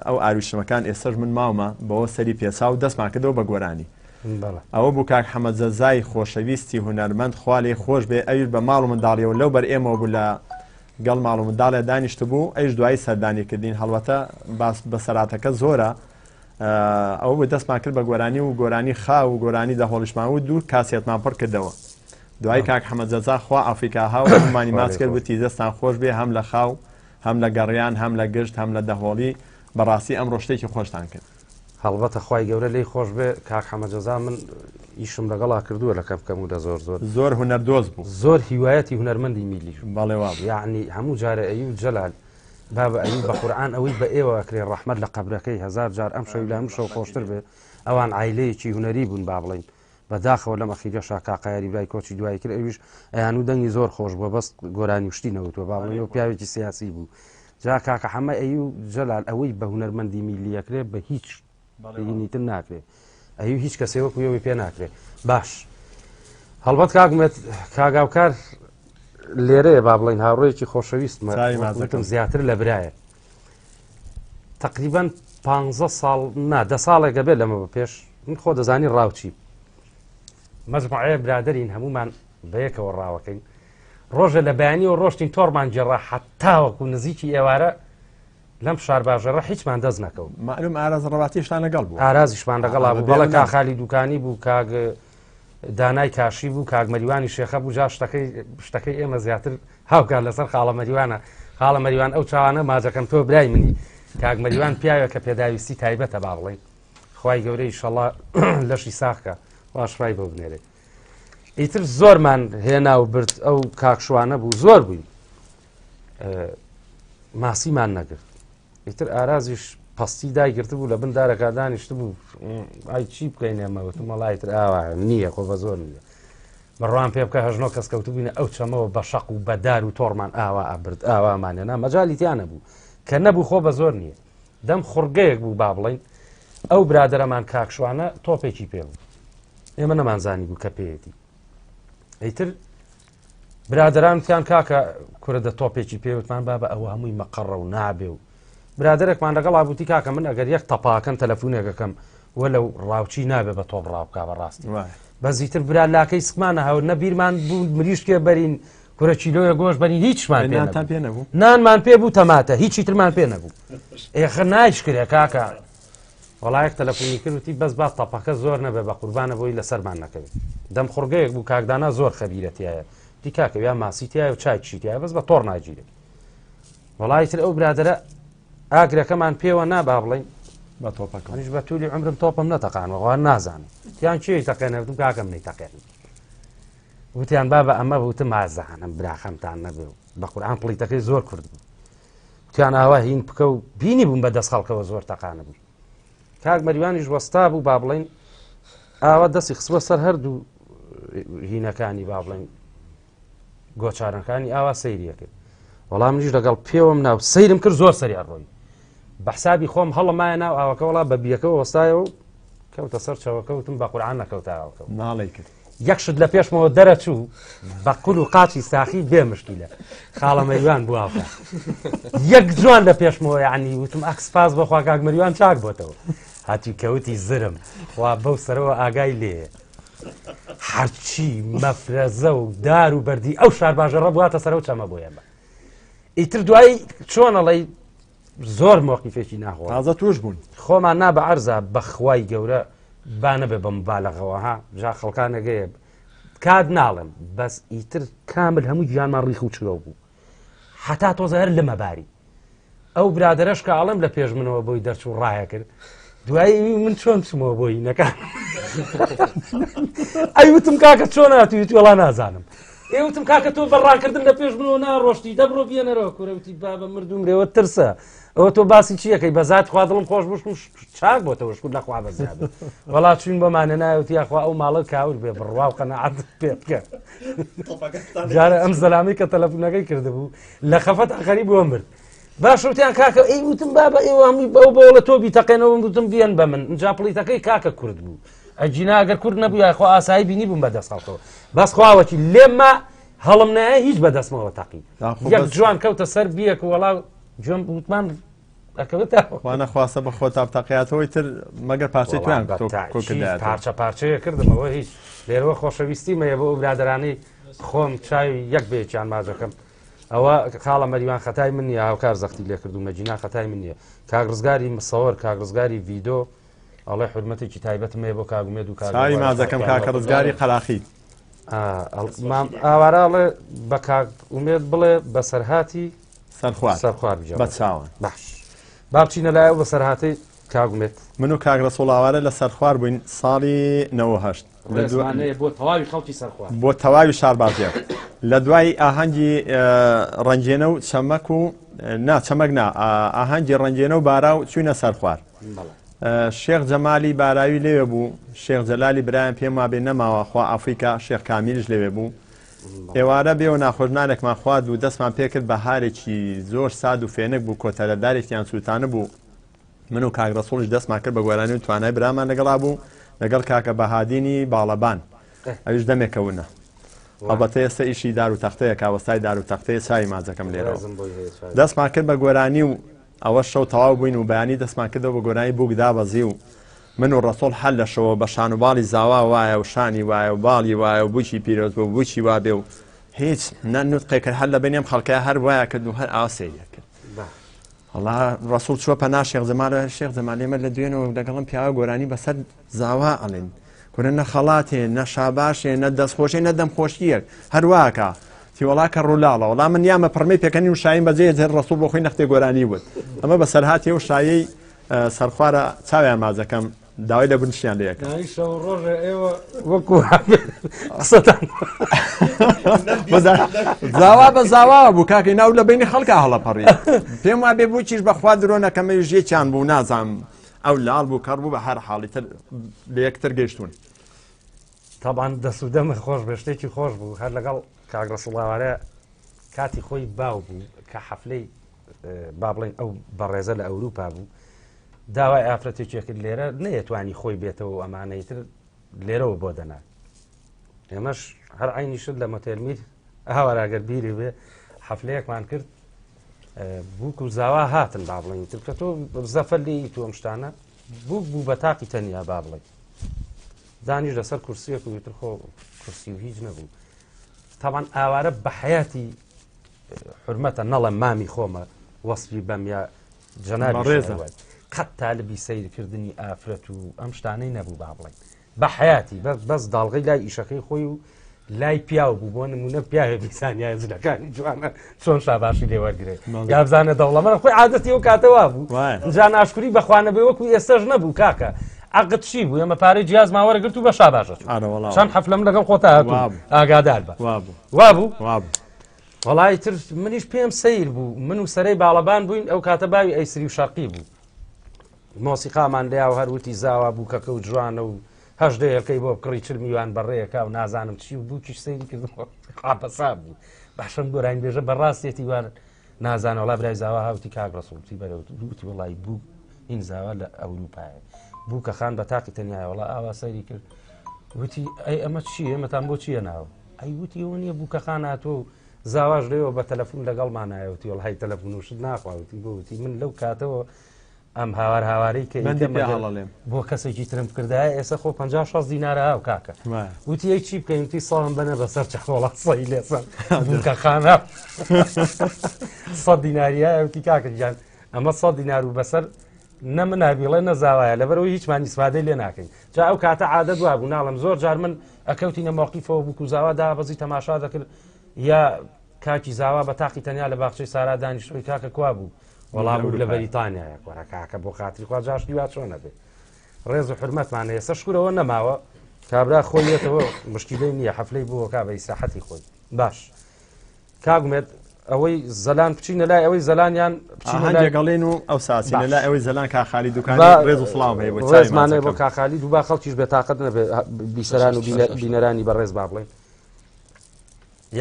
ئەو ئاوریشمەکان ئێستش من ماومە بەوە سەری پێچا و دەستمان کردەوە بە گۆرانی ئەوە بوو کاک حەمەد زەزای خۆشەویستی هونەرمەند خوا لێی خۆش بێ ئەویش بە ماڵ و منداڵیەوە لەو بەر ئێمەوە بوو لە گەڵ ماڵ و منداڵێ دانیشت بوو ئەیش دوایی سەردانی کردین هەڵوەتە باس بەسەراتەکە زۆرە ئەوە بوو دەستمان کرد بە گۆرانی و گۆرانی خا و گۆرانی دەهۆڵشمان و دوو کاسێتمان پڕ کردەوە دوای کاک حەمەد زەزا خوا ئەفریکا ها و هەمومانی ماچ کرد وتی دەستان خۆش بێ هەم لە خاو هەم لە گەڕیان هەم لە گشت هەم لە دەهۆڵی بەڕاستی ئەمڕۆ شتێکی خۆشتان کرد. هەڵبەتە خوای گەورە لی خۆش بێ کاک حەمەجەزا من ئیشم لەگەڵا کردووە لە کەم و لە زۆر هونەردۆز بوو، زۆر هیوایەتی هونەرمەندی میلیش بەڵێ وا یعنی هەموو جارە ئەیوب جەلال بابە ئەیوب بە قورئان ئەوەی بە ئێوە کرێ ڕەحمەت لە قەبرەکەی هەزار جار ئەم شەوی لە هەموو شەو خۆشتر بێ ئەوان عایلەیەکی هونەری بوون با بڵین بەداخەوە لەم ئەخیرەشا کاقایاری برای کۆچی دوای کرد ئەویش ئەیان و دەنگی زۆر خۆش بووە بەست گۆرانی وشتی نەوتوە با بڵێنەوە پیاوێکی سیاسی بوو جا کاکە حەمە ئەیوب جەلال ئەوەی بە هونەرمەندی میلیەکرێ بە هیچ بینیتر ناکرێ ئەیوب هیچ کەسێوەکو ئەوەی پێ ناکرێ باش هەڵبەت کاکمێت کاگاوکار لێرەیە با بڵین هاوڕێکی خۆشەویستمەتم زیاتر لە برایە تقریبان 15 ساڵ نا 10 ساڵێکە بێت لەمە بە پێش من خۆ دەزانی ڕاوچی مەجموعەیە برادەرین هەمومان بەیەکەوە ڕاوەکەین ڕۆژە لە بەیانی و ڕۆشتین تۆڕمان جێڕا حتاوەکو نزیکی ئێوارە لەم شار باژەڕە هیچمان دەست نەکەوت معلوم ئاراز ڕەواتیشتان لەگەڵ بوو ئارازیشمان لەگەڵا بوو بەڵێ کاخالی دوکانی بوو کاگ دانای کاشی بوو کاک مەریوانی شێخە بوو جا شتەکەی ئێمە زیاتر هاوکار لەسەر خاڵە مەریوانە خاڵە مەریوان ئەو چاوانە ماجەکەم تۆ برای منی کاک مەریوان پیاوە کە پێداویستی تایبەتە با بڵێن خوای گەورەی ئیشەڵا لەشی ساخکە واشڕای بۆ بنێرێ ئیتر زۆرمان هێنا و برد ئەو کاکشوانە بوو زۆر بووین ماسیمان نەگرت ئیتر ئارازیش پستی دایگرت بوو لە بندارەکە دانیشت بوو ئای چی بکەین ئێمەوت مەڵایتر ئاوا نییە خۆ بە زۆر نییە بەڕوان پێ بکە هەژنۆ کەس کەوت بووینە ئەو چەمەوە بە شەق و بەدار و تۆڕمان ئاوا ئابرد ئاوامانێنا مەجالی تیانە بوو کە نەبوو خۆ بە زۆر نییە دەم خوڕگەیەک بوو با بڵین ئەو برادەرەمان کاکشوانە تۆپێکی پێ بوو ئێمە نەمانزانی بوو کە پێیەتی ئەیتر برادرانتیان کاکە کورە دە تۆپێکی پێوتمان با بە ئەوە هەمووی مەقەڕە و نابێ و برادێکمان لەگەڵ ئابووتی کاکە من ئەگەر یەک تەپاکەن تەلەفۆنێکەکەم وە لەو ڕاوچی نابێ بە تۆپ ڕاوکا بە ڕاستی بەزیتر برا لاکەی سکمانە هەور نەبیرمان بوو مریشکێ بەرین کورە چیلۆیە گۆشت بەرین هیچمان پێ نەبوو نانمان پێ بوو تەماتە هیچی ترمان پێ نەبوو ئێخە نایشکرێ کاکە وڵایەک تەلەفۆنی کردوتی بەس با تەپەکە زۆر نەبێ بە قوربانە بۆی لەسەرمان نەکەوێت دەم خوڕگەیەک بوو کاکدانا زۆر خەبیرەتیایە دی کاکە یا ماسیتیایە و چای چیتیایە بەس بە تۆڕ ناگیرێت وڵایتر ئەو برادرە ئاگرەکەمان پێوە نابا بڵین بە تۆپەکەنیش بە توولی عمرم تۆپم نەتەقانەوە نازانم تیان چی تەقێنەوتم کاکەم نەیتەقێن وتیان بابە ئەمە بوتم مازانم براخەمتان نەبێ و بە قورئان پڵیتەکەی زۆر کورد بوو وتیان ئاوا هین بکە و بینی بووم بە دەست خەڵکەوە زۆر تەقانە بوو کاک مەریوانیش وەستا بوو با بڵین ئاوا دەستی خستوە سەر هەردوو هینەکانی با بڵین گۆچارەکانی ئاوا سەیریە کرد وەڵام منیش لەگەڵ پێوەم ناو سەیرم کرد زۆر سەریان ڕۆی بە حسابی خۆم هەڵمایە ناو ئاوەکە وڵا بە بیەکەەوە وەستایەوە کەوتە سەر چاوەکەوتم بە قورئان نەکەوتە ئاوەکە ناڵی کرد یەکشت لە پێشمەوە دەرەچوو بە قول و قاچی ساخی بێ مشکیلە خاڵە مەریوان بووە یەک جوان لە پێشمەوە یعنی وتم ئەکسپاس بەخوا کاک مەریوان چاک بۆتەوە هاتی کەوتی زرم خوا بەو سەرەوە ئاگای لێ هەرچی مەفرەزە و دار و بەردی ئەو شار باژەڕە بواتە سەرەوە چەمە بۆ ئێمە ئیتر دوایی چۆنەڵی زۆر مۆقیفێکی ناخۆ تازە توش بوون خۆمان نا بە عەرزە بەخوای گەورە با نەبێ بە مبالەغەوە ها جا خەڵکانەگەیە کات ناڵم بەس ئیتر کامل هەموو گیانمان ڕیخ و چرۆ بوو حتا تۆزە هەر لە مەباری ئەو برادەرەش کە ئاڵم لە پێش منەوە بۆی دەرچوو ڕایە کرد دوایی من چۆن چمەوە بۆی نەکان ئەیوتم کاکە چۆن هاتوویت وەڵا نازانم ئێوتم کاکە تۆ بەڕاکردن لە پێش منەوە ناڕۆشتی دەبڕۆ بێنەرەوە کوورەوتی بابە مردوم لێوە ترسە ئەوە تۆ باسی چیەکەی بەزات خوا دڵم خۆش بشم چاک بۆتەوە شکر نەخوا بەزیاد وەڵا چوین بەمانە نایوتی یاخوا ئەو ماڵە کاور بێ بڕوا و قەنەعەت پێ بکە جارە ئەم زەلامی کە تەلەفۆنەکەی کردبوو لە خەفەت ئەخەری بۆ مرد باشوتیان کاکە ئەی وتم بابە ئێوە هەمووی بەو بەوە لە تۆ بیتەقێنەوە وتم بیەن بە من اینجا پڵیتەکەی کاکە کورد بوو ئەجینا ئەگەر کورد نەبوو یاخوا ئاسایی بینی بووم بەدەست خەڵکەوە بەس خواوەکی لێمە هەڵم نایە هیچ بەدەستمەوە تەقی یەک جوان کەوتە سەر بیەک و وەڵا جوێم وتمان ئەکەوتوانە خواستە بە خۆ تاقیاتەوەی تر مەگەر پارچەی توان پارچە پارچەیە کردمەوە هیچ لێرەوە خۆشەویستیمەیە بۆ ئەو برادرانەی خۆم چاوی یەک بێکیان ماجەکەم ئەوە خاڵە مەریوان خەتای من نیە هاوکار زەختی لێ کردو مەجینا خەتای من نییە کاگرزگاری مسەوەر کاگرزگاری ڤیدۆ ئەڵێ حرمەتێکی تایبەتمەیە بۆ کاگومێد و کاری مازەکەم کاکە ڕزگاری قەلاخی ئاوارەڵێ بە کاک ئومێد بڵێ بە سەرهاتی سەرخوار بە چاوان باش با بچینە لایەوە بە سەرهاتەی کاگومێت من و کاگرە سۆڵاوارە لە سەرخوار بووین ساڵی 98 بۆ تەواوی خەڵکی سەرخوار بۆ تەواوی شاربازیە لە دوای ئاهەنگی ڕەنجێنە و چەمەک و چەمەک ئاهەنگی ڕەنجێنە و باراو چوینە سەرخوار شێخ جەمالی باراوی لێوێ بوو شێخ جەلالی برایان پێم وابێ نەماوە خوا ئەفریقا شێخ کامیلش لێوێ بوو ئێوارە بێەوە ناخۆشنانێکمان خوارد و دەستمان پێکرد بە هارێکی زۆر ساد و فێنک بوو کۆتەلەدارێکیان سووتانە بوو من و کاک ڕەسوڵش دەستمان کرد بە گۆرانی و توانای برامان لەگەڵا بوو لەگەڵ کاکە بەهادینی باڵەبان ئەویش دەمێکەونە ئەڵبەتە ئێستا ئیشی دار و تەختەیە کاوەستای دار و تەختەیە چای مازەکەم لێرەوە دەستمان کرد بە گۆرانی و ئەوە شەو تەواو بووین و بەیانی دەستمان کردەوە بە گۆرانی بووک دابەزی و من و ڕەسۆڵ هەل لەشەوە بە شان و باڵی زاوا وایە و شانی وایە و باڵی وایە و بووکی پیرۆز بۆ بووکی وابێ و هیچ نوتقێکرد هەر لە بینێم خەڵکای هەر وایە کرد و هەر ئاسەیە کرد والله ڕسوول چووە پەنا شێخ جەمالە شێخ جەمال ئێمە لە دوێنەوە لەگەڵم پیاوە گۆرانی بەسەر زاوا ئەڵێن کورە نە خەڵاتێ نە شاباشێ نە دەستخۆشی نە دەمخۆشیەک هەرواکە تیوەڵا کە ڕوولاڵە وەڵام من یامە پڕمەی پێکەنی و شاین بەجێ هەر ڕسوول بۆ خۆی نەختێ گۆرانی وت ئەمە بە سەرهاتی و شایەی سەرخوارە چاویان مازەکەم داوای لە بنشیان لەیەکە ڕۆژە ئێوە وەکو قسەتان زاوا بە زاوا بوو کاکەی ناو لە بینی خەڵکە هەڵەپەڕی پێم وا بێ بووکیش بەخوا درۆنەکەمە ژێکیان بوو نازانم ئەو لاڵ بوو کەڕ بوو بە هەر حاڵی تر لە یەکتر گەیشتون تابان دەسوودەمە خۆش بە شتێکی خۆش بوو هەر لەگەڵ کاگرە سڵاوارە کاتی خۆی باو بوو کە حەفلەی با بڵێن ئەو بەڕێزە لە ئەوروپا بوو داوای ئافرەتێکێکرد لێرە نەیەتوانی خۆی بێتەوە و ئەمانەیتر لێرەوە بۆ دەنا ئێمەش هەر عینیشت لە مۆتێلمیر هاوەراگەر بیری بێ حەفلەیەکمان کرد بووک و زاوا هاتن با بڵێن تر کە تۆ زەفەر لێی تۆ ئەم شتانە بوو بە تاقی تەنیا با بڵێ دانیش لەسەر کورسیەک و تر خۆ کورسی و هیچ نەبوو تاوان ئاوارە بە حیاتی حرمەتە نەڵە مامی خۆمە وەسفی بەم یا جەنابی قەت تالبی سەیرکردنی ئافرەت و ئەم شتانەی نەبوو با بڵێن بە حیاتی بەس داڵغی لای ئیشەکەی خۆی و لای پیاو بوو بۆ نمونە پیاوێ بیسانیای زلەکانی جوانە چۆن شاباشی لێوەرگێ یا بزانە دەوڵەمەە خۆی عادەتی و کاتەوە بوو جان ئاشکوری بەخوانە بێ وەکو ئێستاش نەبوو کاکە عقد چی بوو ئێمە پارەی جیاز ماوەرەگرت و بە شاباشە چەند حەفلەم لەگەڵ خۆتا هاتوو ئاگادار بە وابوو وەڵای تر منیش پێم سیر بوو من و سەرەی باڵەبان بووین ئەو کاتە باوی ئەیسری و شەرقی بوو مۆسیقامان لیا و هەروتی زاوا بوو کەکە و جوانە و هەژدەیەکەی بۆ بکڕی چل میوان بەڕێیەکە و نازانم چی و بووکیش سەیری کردەوە قاپەسا بوو باشم گۆرانی بێژە بەڕاستێتی وان نازانە وڵا برای زاوا هاوتی کاک ڕەسوڵتی بەرەوتی وڵی بوو این زاوا لە ئەوروپایە بوو کە خان بە تاقی تەنیایە وڵا ئاوا سەیری کرد وتی ئەی ئەمە چی ئێمەتان بۆ چییە ناوە ئەی وتی ئەوە نییە بوو کە خان هاتۆ زاواش لێەوە بە تەلەفۆن لەگەڵمانایەوتی وڵ هەی تەلەفۆنوشت ناخواوتی بۆوتی من لەو کاتەوە ئەم هاوارهاوارەی کە بۆ کەسێکی ترم کردای ئێستا خۆ 50 دینارە هاو کاکە وتی ئەی چی بکەین وتی ساڵم بەنە بەسەر چەخۆڵات سەی لێسەر بووکە خانە 100 دیناریە وتی کاکە گیان ئەمە 100 دینار و بەسەر نە من نابیڵێ نەزاوایە لەبەرەوەی هیچمان ئیسفادەی لێ ناکەین جا ئەو کاتە عادەت وا بوو ناڵم زۆر جار من ئەکەوتینە مۆقیفەوە بووک و زاوا دابەزی تەماشا دەکرد یا کاکی زاوا بە تاقی تەنیا لە باخچەی سارا دانیشتۆی کاکە کوا بوو وەڵام بوو لە بەریتانیایە وەرە کاکە بۆ خاتری خوا جاشتی وا چۆنە بێ ڕێز و حرمەتمان ئێستا شکورەوە نەماوە کابرا خۆیەتەوە مشکیلەی نییە حەفلەی بووە کا بە ئیسراحەتی خۆی باش کاگومێت ئەوەی زەلان بچینە لای ئەوەی زەلانیان گەڵێن و ئەو ساسی لە لای ئەوەی زەلان کاخالی دوکانی ڕێز و سڵاو هەیە بۆ ڕێزمانەیە بۆ کاخالی دووبا خەڵکیش بێتاقەت نەبێ بیسەران و بینەرانی بەڕێز با بڵێن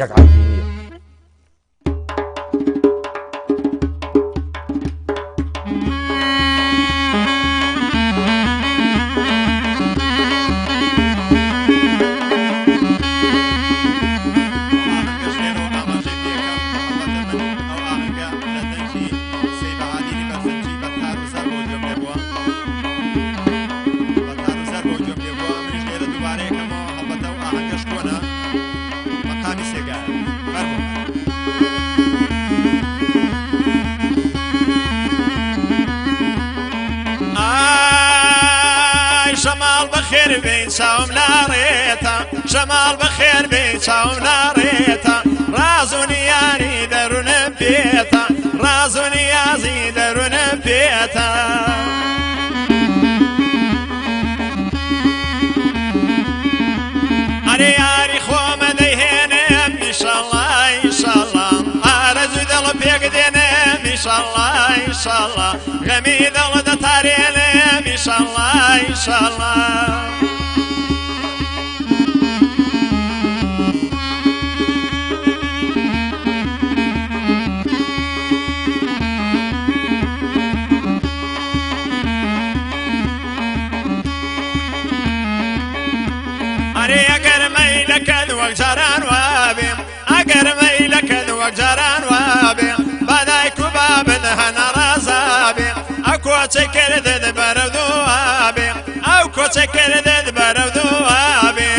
یەک عەیبی نییە شمال بخير بين شاوم ناريتا شمال بخير بين شاوم ناريتا رازوني ياري درون بيتا ڕاز و نیازی دەروونم پێتە ئەرێ یاری خۆمە دەیهێنم ئینشەڵڵا ئینشەڵڵا ئارەزوی دڵ پێک دێنم ئینشەڵڵا ئینشەڵڵا غەمی دڵ دەتارێنم ئینشەڵڵا ئینشەڵڵا ئەگەر مەیلەکەت وەک جاران وابێ ئەگەر مەیلەکەت وەک جاران وابێ بەدایک و بابت هەنە ڕازابێ ئەو کۆچەی کردت بەرەو دوابێ ئەو کۆچەی کردت بەرەو دوابێ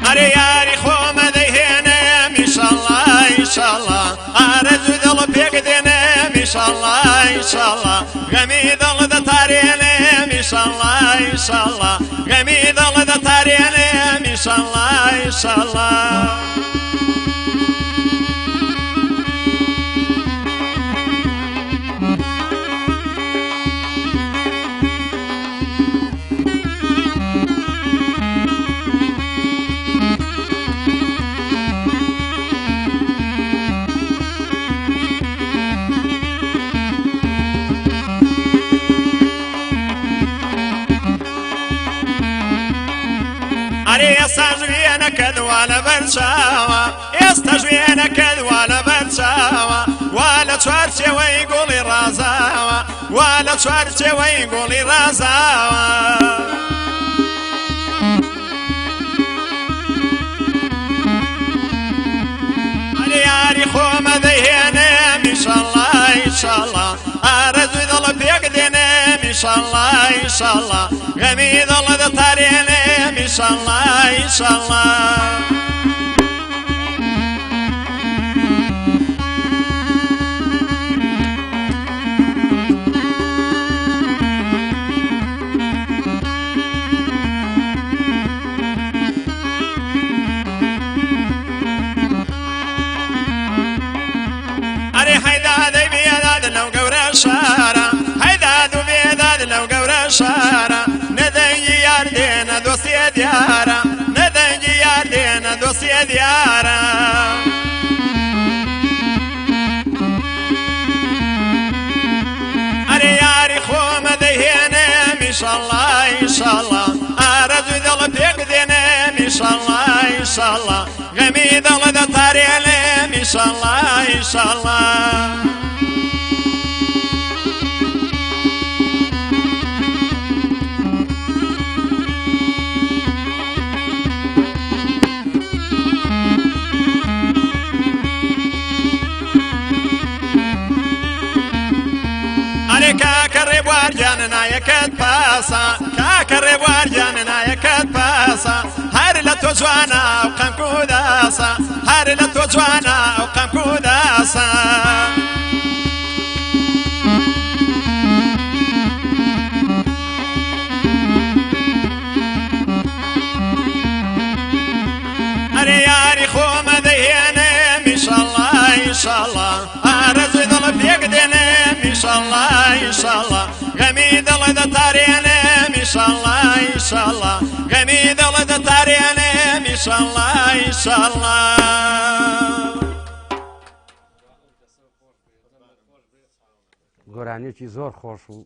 ئەرێ یاری خۆمە دەیهێنم ئینشەڵڵا ئینشەڵڵا ئارەزوی دڵ پێک دێنم ئینشەڵڵا ئینشەڵڵا غەمی دڵ دەتارێنم ئینشەڵڵا ئینشەڵڵا غەمی دڵ دەتارێنم ئینشەڵڵا ئینشەڵڵا ئێستا ژوێنەکەت وا لەبەر چاوە ئێستا ژوێنەکەت وا لەبەر چاوە وا لە چوارچێوەی گوڵی ڕازاوە وا لە چوارچێوەی گوڵی ڕازاوە ئەرێ یاری خۆمە دەیهێنم ئینشەڵڵا ئینشەڵڵا ئارەزوی دڵ پێک دێنم ئینشەڵڵا ئینشەڵڵا غەمی دڵ دەتارێنم ئینشەڵڵا ئینشەڵڵا ئەرێ هەیدادەی بێداد لەو گەورە شارە هەیداد و بێداد لەو گەورە شارە نەدەنگی یار دێنە دۆستیە دیارە نەدەنگی یار دێنە دۆستیە دیارە ئەرێ یاری خۆمە دەیهێنم ئینشەڵڵا ئینشەڵڵا ئارەزوی دڵ پێک دێنم ئینشەڵڵا ئینشەڵڵا غەمی دڵ دەتارێنم ئینشەڵڵا ئینشەڵڵا ئەرێ کاکە ڕێبوارگیان نایەکەت پاسە کاکە ڕێبوارگیان نایەکەت پاسە هەر لە تۆ جوانە و قەمک و داسە هەر لە تۆ جوانە و قەمک و داسە ئەرێ یاری خۆمە دەیهێنم ئینشەڵڵا ئینشەڵڵا ئارەزوی دڵ پێک دێنم ئینشەڵڵا ئینشەڵڵا غەمی دڵ دەتارێنم ئینشەڵڵا ئینشەڵڵا غەمی دڵ دەتارێنم ئینشەڵڵا ئینشەڵڵا گۆرانیەکی زۆر خۆش و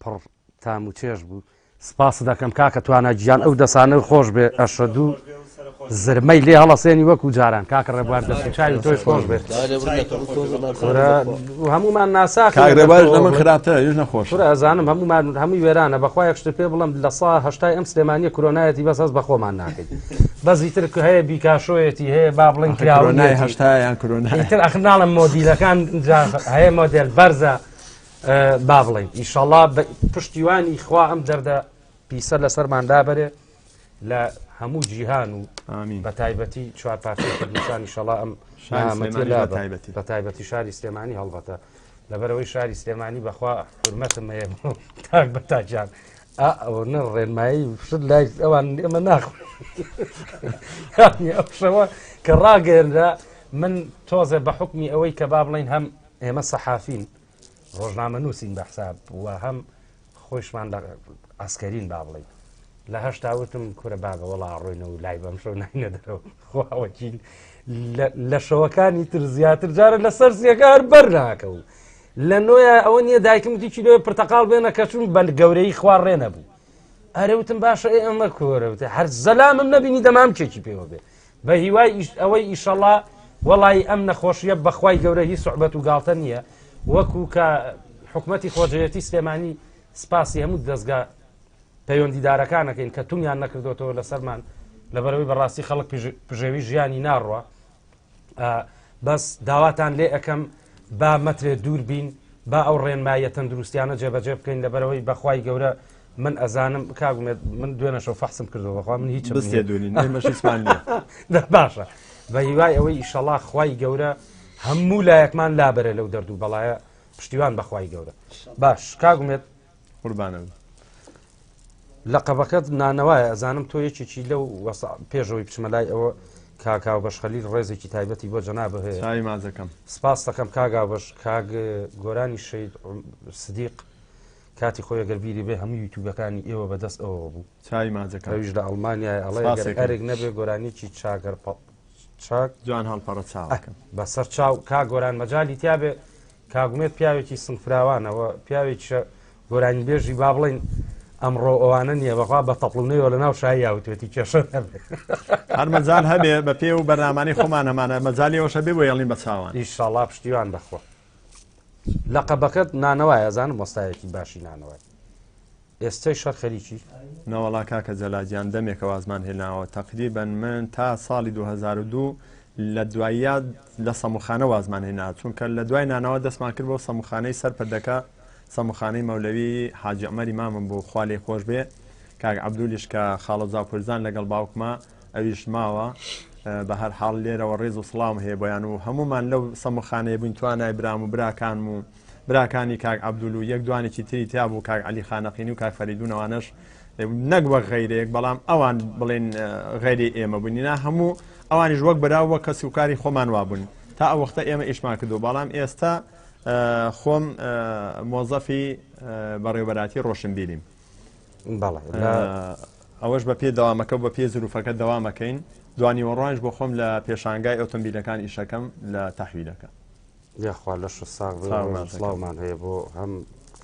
پڕ تام و چێژ بوو سپاس دەکەم کاکە توانە گیان ئەو دەسانە خۆش بێ ئەشەدوو زرمەی لێ هەڵەسێنی وەکو جاران کاکە ڕێبوار دەستیچوی تۆی خۆش بێت هەمومان ناساک من خراپتە هێژ نەخۆش ئەزانم هەمومان هەمووی وێرانە بەخوا یەکشتە پێ بڵم لە سا هەشتای ئەم سلێمانیە کۆرۆنایەتی بەس هەست بەخۆمان ناکەیت بەزیتر هەیە بیکاشۆیەتی هەیە با بڵین کراونای هەشتایان کۆرۆنایتر ئەخناڵم مۆدیلەکان هەیە مۆدل بەرزە با بڵین ئیشەڵڵا پشتیوانی خوا ئەم دەردە پیسە لەسەرماندا بەرێ لە هەموو جیهان و بە تایبەتی چوار پارچەی کردنیشان ئیشەڵڵا ئەم بە تایبەتی شاری سلێمانی هەڵبەتە لەبەرەوەی شاری سلێمانی بەخوا حورمەتم هەیە تاک بە تاجان ئەو نە ڕێنمایی شت لای ئەوان ئەمە ناخ ئەوشەوە کە ڕاگەێنرا من تۆزێ بە حکمی ئەوەی کە با بڵین هەم ئێمە سەحافین ڕۆژنامە نووسین بە حساب و هەم خۆشمان لە ئەسکەرین با بڵین لە هەشتاوتم کورە باگە وەڵا ڕۆینەوە لای بەم شەو ناینە دەرەوە خواوەچین لە شەوەکانی تر زیاتر جارە لەسەر سیەکار بەر ناکەوت لە نۆیە ئەوە نییە دایکمتی کیلۆ پرتەقال بێنە کە چون بە گەورەی خوار ڕێ نەبوو ئەرەوتم باشە ئەمە کۆرەوتە هەر زەلامم نەبینی دەمام کێکی پێوە بێ بە هیوای ئەوەی ئیشەڵا وەڵی ئەم نەخۆشیە بەخوای گەورە هی سوعبەت و گاڵتە نییە وەکو کە حکومەتی خۆجەتی سلێمانی سپاسی هەموو دەستگا پەیوەندیدارەکانەکەین کە تومیان نەکردوێتەوە لەسەرمان لەبەرەوەی بەڕاستی خەڵک پژێوی ژیانی ناڕوە بەس داواتان لێ ئەەکەم با مەترێ دوور بین با ئەو ڕێنمایە تەندروستیانە جێبەجێ بکەین لەبەرەوەی بەخوای گەورە من ئەزانم کاگومێت من دوێنەشەو فەحسم کردەوە بەخوا من هیچ باشە بە هیوای ئەوەی ئیشەڵا خوای گەورە هەموو لایەکمان لابەرێ لەو دەردوو بەڵایە پشتیوان بەخوای گەورە باش کاگومێت قوربانە لە قەبەکەت نانەوایە ئەزانم تۆ یەکێکی لەو پێشەوەی بچمەلای ئەوە کاکاو بەشخەلیل ڕێزێکی تایبەتی بۆ جەنابە هەیە چای مازەکەم سپاس دەکەم کاگا بەش کاگ گۆرانی شەید سدیق کاتی خۆی گەربیری بێ هەموو یوتیوبەکانی ئێوە بەدەست ئەوە بوو چای مازەکە ئەویش لە ئەڵمانیای ئەڵێ ئەرێک نەبێ گۆرانیی چاگەر چاک جوان هەڵپەڕە چاوەکەم بەسەر چاو کا گۆران مەجای تیاابێ کاگومێت پیاوێکی سنفراوانەوە پیاوێکی گۆرانی بێژی با بڵین ئەمڕۆ ئەوانە نییە بەخوا بە تەپڵونەوە لە ناو شایی یاوتێتی کێشە هەر مەجال هەبێ بە پێ و بەرنامانی خۆمانەمانە مەجای ئەوشە بێ بۆ یڵین بە چاوان ئیشەڵا پشتیوان بەخۆ لە قەبەکەت نانەوای ئەزانم مۆستایەکی باشی نانەوەی ئێستای شەر خەریکی نەوەڵا کاکە جەلاجیان دەمێکە وازمان هێناوە تقریبا من تا ساڵی 2002 لە دوایە لە سەموخانە وازمان هێنا چونکە لە دوای نانەوە دەستمان کرد بۆ سەموخانەی سەر پردەکە سەموخانەی مەولەوی حاجی عومەری مامم بوو خوا لێی خۆش بێ کاک عەبدولیش کە خاڵە زاپورزان لەگەڵ باوکما ئەویش ماوە بە هەر حاڵ لێرەوە ڕێز و سڵام هەیە بۆیان و هەمومان لەو سەموخانەیە بووین توانای برام و براکانم و براکانی کاک عەبدول و یەک دوانێکی تری تیا بوو کاک عەلی خانەقینی و کاک فەریدون ئەوانەش نەک وەک غەیرەیەک بەڵام ئەوان بڵێن غەیری ئێمە بوونینا هەموو ئەوانیش وەک بەراو وەک کەسی و کاری خۆمان وابوون تا ئەو وەختە ئێمە ئیشمان کردو بەڵام ئێستا خۆم مۆزەفی بەڕێوەبەراتی ڕۆشنبیریم ئەوەش بە پێ دەوامەکە بە پێ زروفەکە دەوامەکەین دوانی وەڕۆژ بۆ خۆم لە پێشانگای ئۆتۆمبیلەکان ئیشەکەم لە تەحویلەکە یاخوا لەش ساڵمان هەیە بۆ هەم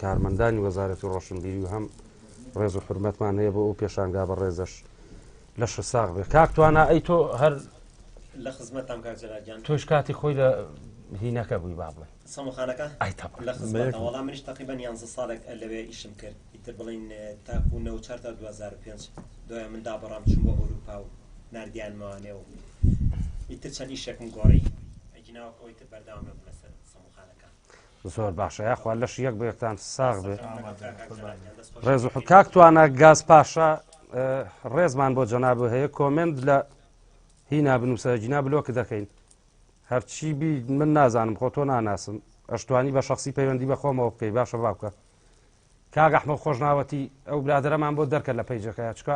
کارمەندانی وەزارەتی ڕۆشنبیری و هەم ڕێز و حرمەتمان هەیە بۆ ئەو پێشانگا بە ڕێزەش لەش ساغ بێ کاکتوانە ئەی تۆ هەر لە خزمەتام کاکجەلاجیان تۆش کاتی خۆی لە هینەکە بووی با بڵێ سەموخانەکە لە خزمەتە وەڵام منیش تقریبان 11 ساڵێک لەوێ ئیشم کرد ئیتر بڵین تاکو 1940 تا 2005 دوای من دابڕام چوون بۆ ئەوروپا و نردیانمەوانێ و ئیتر چەند ئیشێکم گۆڕی ئەجیناوە ئەویتر بەرداوامە لەسەر سەموخانەکە زۆر باشە یاخوا لەش یەک بە یەکتان ساغ بێ ڕێز و کاکتوانە گاز پاشا ڕێزمان بۆ جەناب هەیە کۆمنت لە هینا بنووسە جینا بلۆکە دەکەین هەرچی بی من نازانم خۆ تۆ ناناسم ئەشتوانی بە شخصی پەیوەندی بە خۆمەوە بکەی باشە باوکە کاک ئەحمەد خۆشناوەتی ئەو برادەرەمان بۆ دەرکە لە پەیجەکە چکە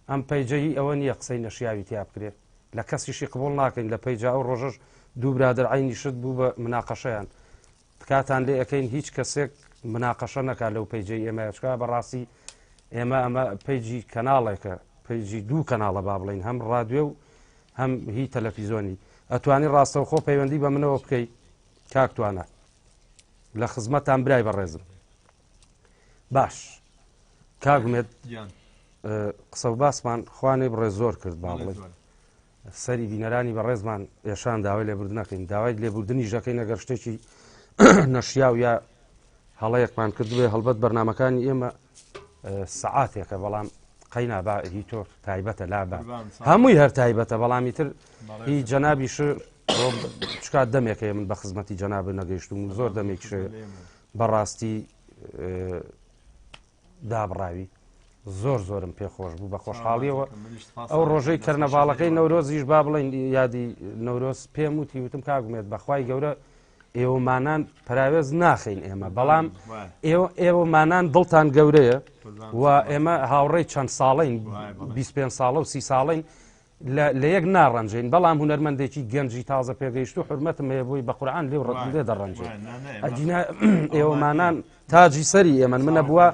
ئەم پەیجەی ئەوە نییە قسەی نەشیاوی تیا بکرێت لە کەسیشی قبول ناکەین لە پەیجا ئەو ڕۆژەش دوو برادر عینی شت بوو بە مناقەشەیان کاتان لێ ئەەکەین هیچ کەسێک مناقەشە نەکا لەو پەیجەی ئێمە چکە بەڕاستی ئێمە ئەمە پەیجی کەناڵێکە پەیجی دوو کەناڵە با بڵین هەم ڕادیۆ و هەم هی تەلەڤیزۆنی ئەتوانی ڕاستەو خۆ پەیوەندی بە منەوە بکەی کاکتوانە لە خزمەتان برای بەڕێزم باش کاگومێت قسە و باسمان خوانێ بڕێ زۆر کرد با بڵێ سەری بینەرانی بە ڕێزمان ئێشان داوای لێبوردنەکەین داوای لێبوردنی ژەکەی نەگەر شتێکی نەشیا و یا هەڵەیەکمان کردوێ هەڵبەت بەرنمەکانی ئێمە سەعاتێکە بەڵام قەینا با هی تۆ تایبەتە لا بە هەمووی هەر تایبەتە بەڵامی تر هی جەنابیش چکات دەمێکەیە من بە خزمەتی جەناب نەگەیشتم و زۆر دەمێکش بەڕاستی دابڕاوی زۆر زۆرم پێخۆش بوو بە خۆشحاڵیەوە ئەو ڕۆژەی کەرنەڤاڵەکەی نەورۆزیش با بڵێن یادی نەورۆز پێم وتی وتم کاگومێت بەخوای گەورە ئێوەمانان پراوێز ناخین ئێمە بەڵام ئێوەمانان دڵتان گەورەیە و ئێمە هاوڕێی چەند ساڵین 25 ساڵە و 30 ساڵین لە یەک ناڕەنجین بەڵام هونەرمەندێکی گەنجی تازە پێگەیشت و حرمەتم هەیە بۆی بە قورعان لێ دەڕەنجێت ئەجینە ئێوەمانان تاجی سەری ئێمە منە بووە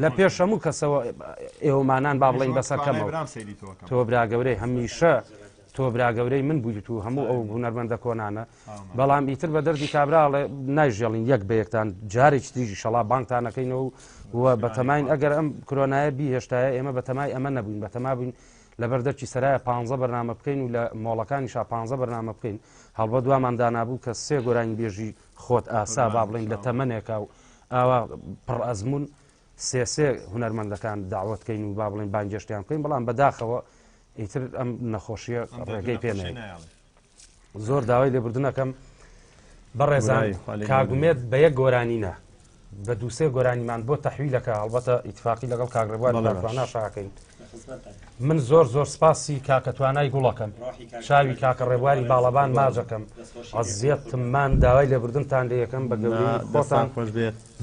لە پێش هەموو کەسەوە ئێوەمانان با بڵین بەسەرکەمەوە تۆ براگەورەی هەمیشە تۆ براگەورەی من بوویت و هەموو ئەو هونەرمەندە کۆنانە بەڵام ئیتر بە دەردی کابراڵێ نایژێڵین یەک بە یەکتان جارێکی تریژی شەڵا بانکتانەکەینەوە و بەتەماین ئەگەر ئەم کۆرۆنایە بیهێشتایە ئێمە بەتەمای ئەمە نەبووین بەتەما بووین لەبەر دەرکی سەرایە 15 بەرنامە بکەین و لە مۆڵەکانیشا 15 بەرنامە بکەین هەڵبە دووامان دانابوو کە سێ گۆرانی بێژی خۆت ئاسا با بڵین لە تەمەنێکا و ئاوا پڕ ئەزمون سێ هونەرمەندەکان داوەتکەین و با بڵین بانگێشتیان بکەین بەڵام بەداخەوە ئیتر ئەم نەخۆشیە ڕێگەی پێنێ زۆر داوای لێبوردنەکەم بەڕێزان کاگومێت بە یەک گۆرانینە بە دووسێ گۆرانیمان بۆ تەحویلەکە هەڵبەتە ئیتفاقی لەگەڵ کاگڕێبوار ناشاکەین من زۆر سپاسی کاکەتوانای گوڵەکەم شاوی کاکە ڕێبواری باڵەبان ماجەکەم ئەزیەتمان داوای لێبوردنتان لێ یەکەم بە گەورەی خۆتان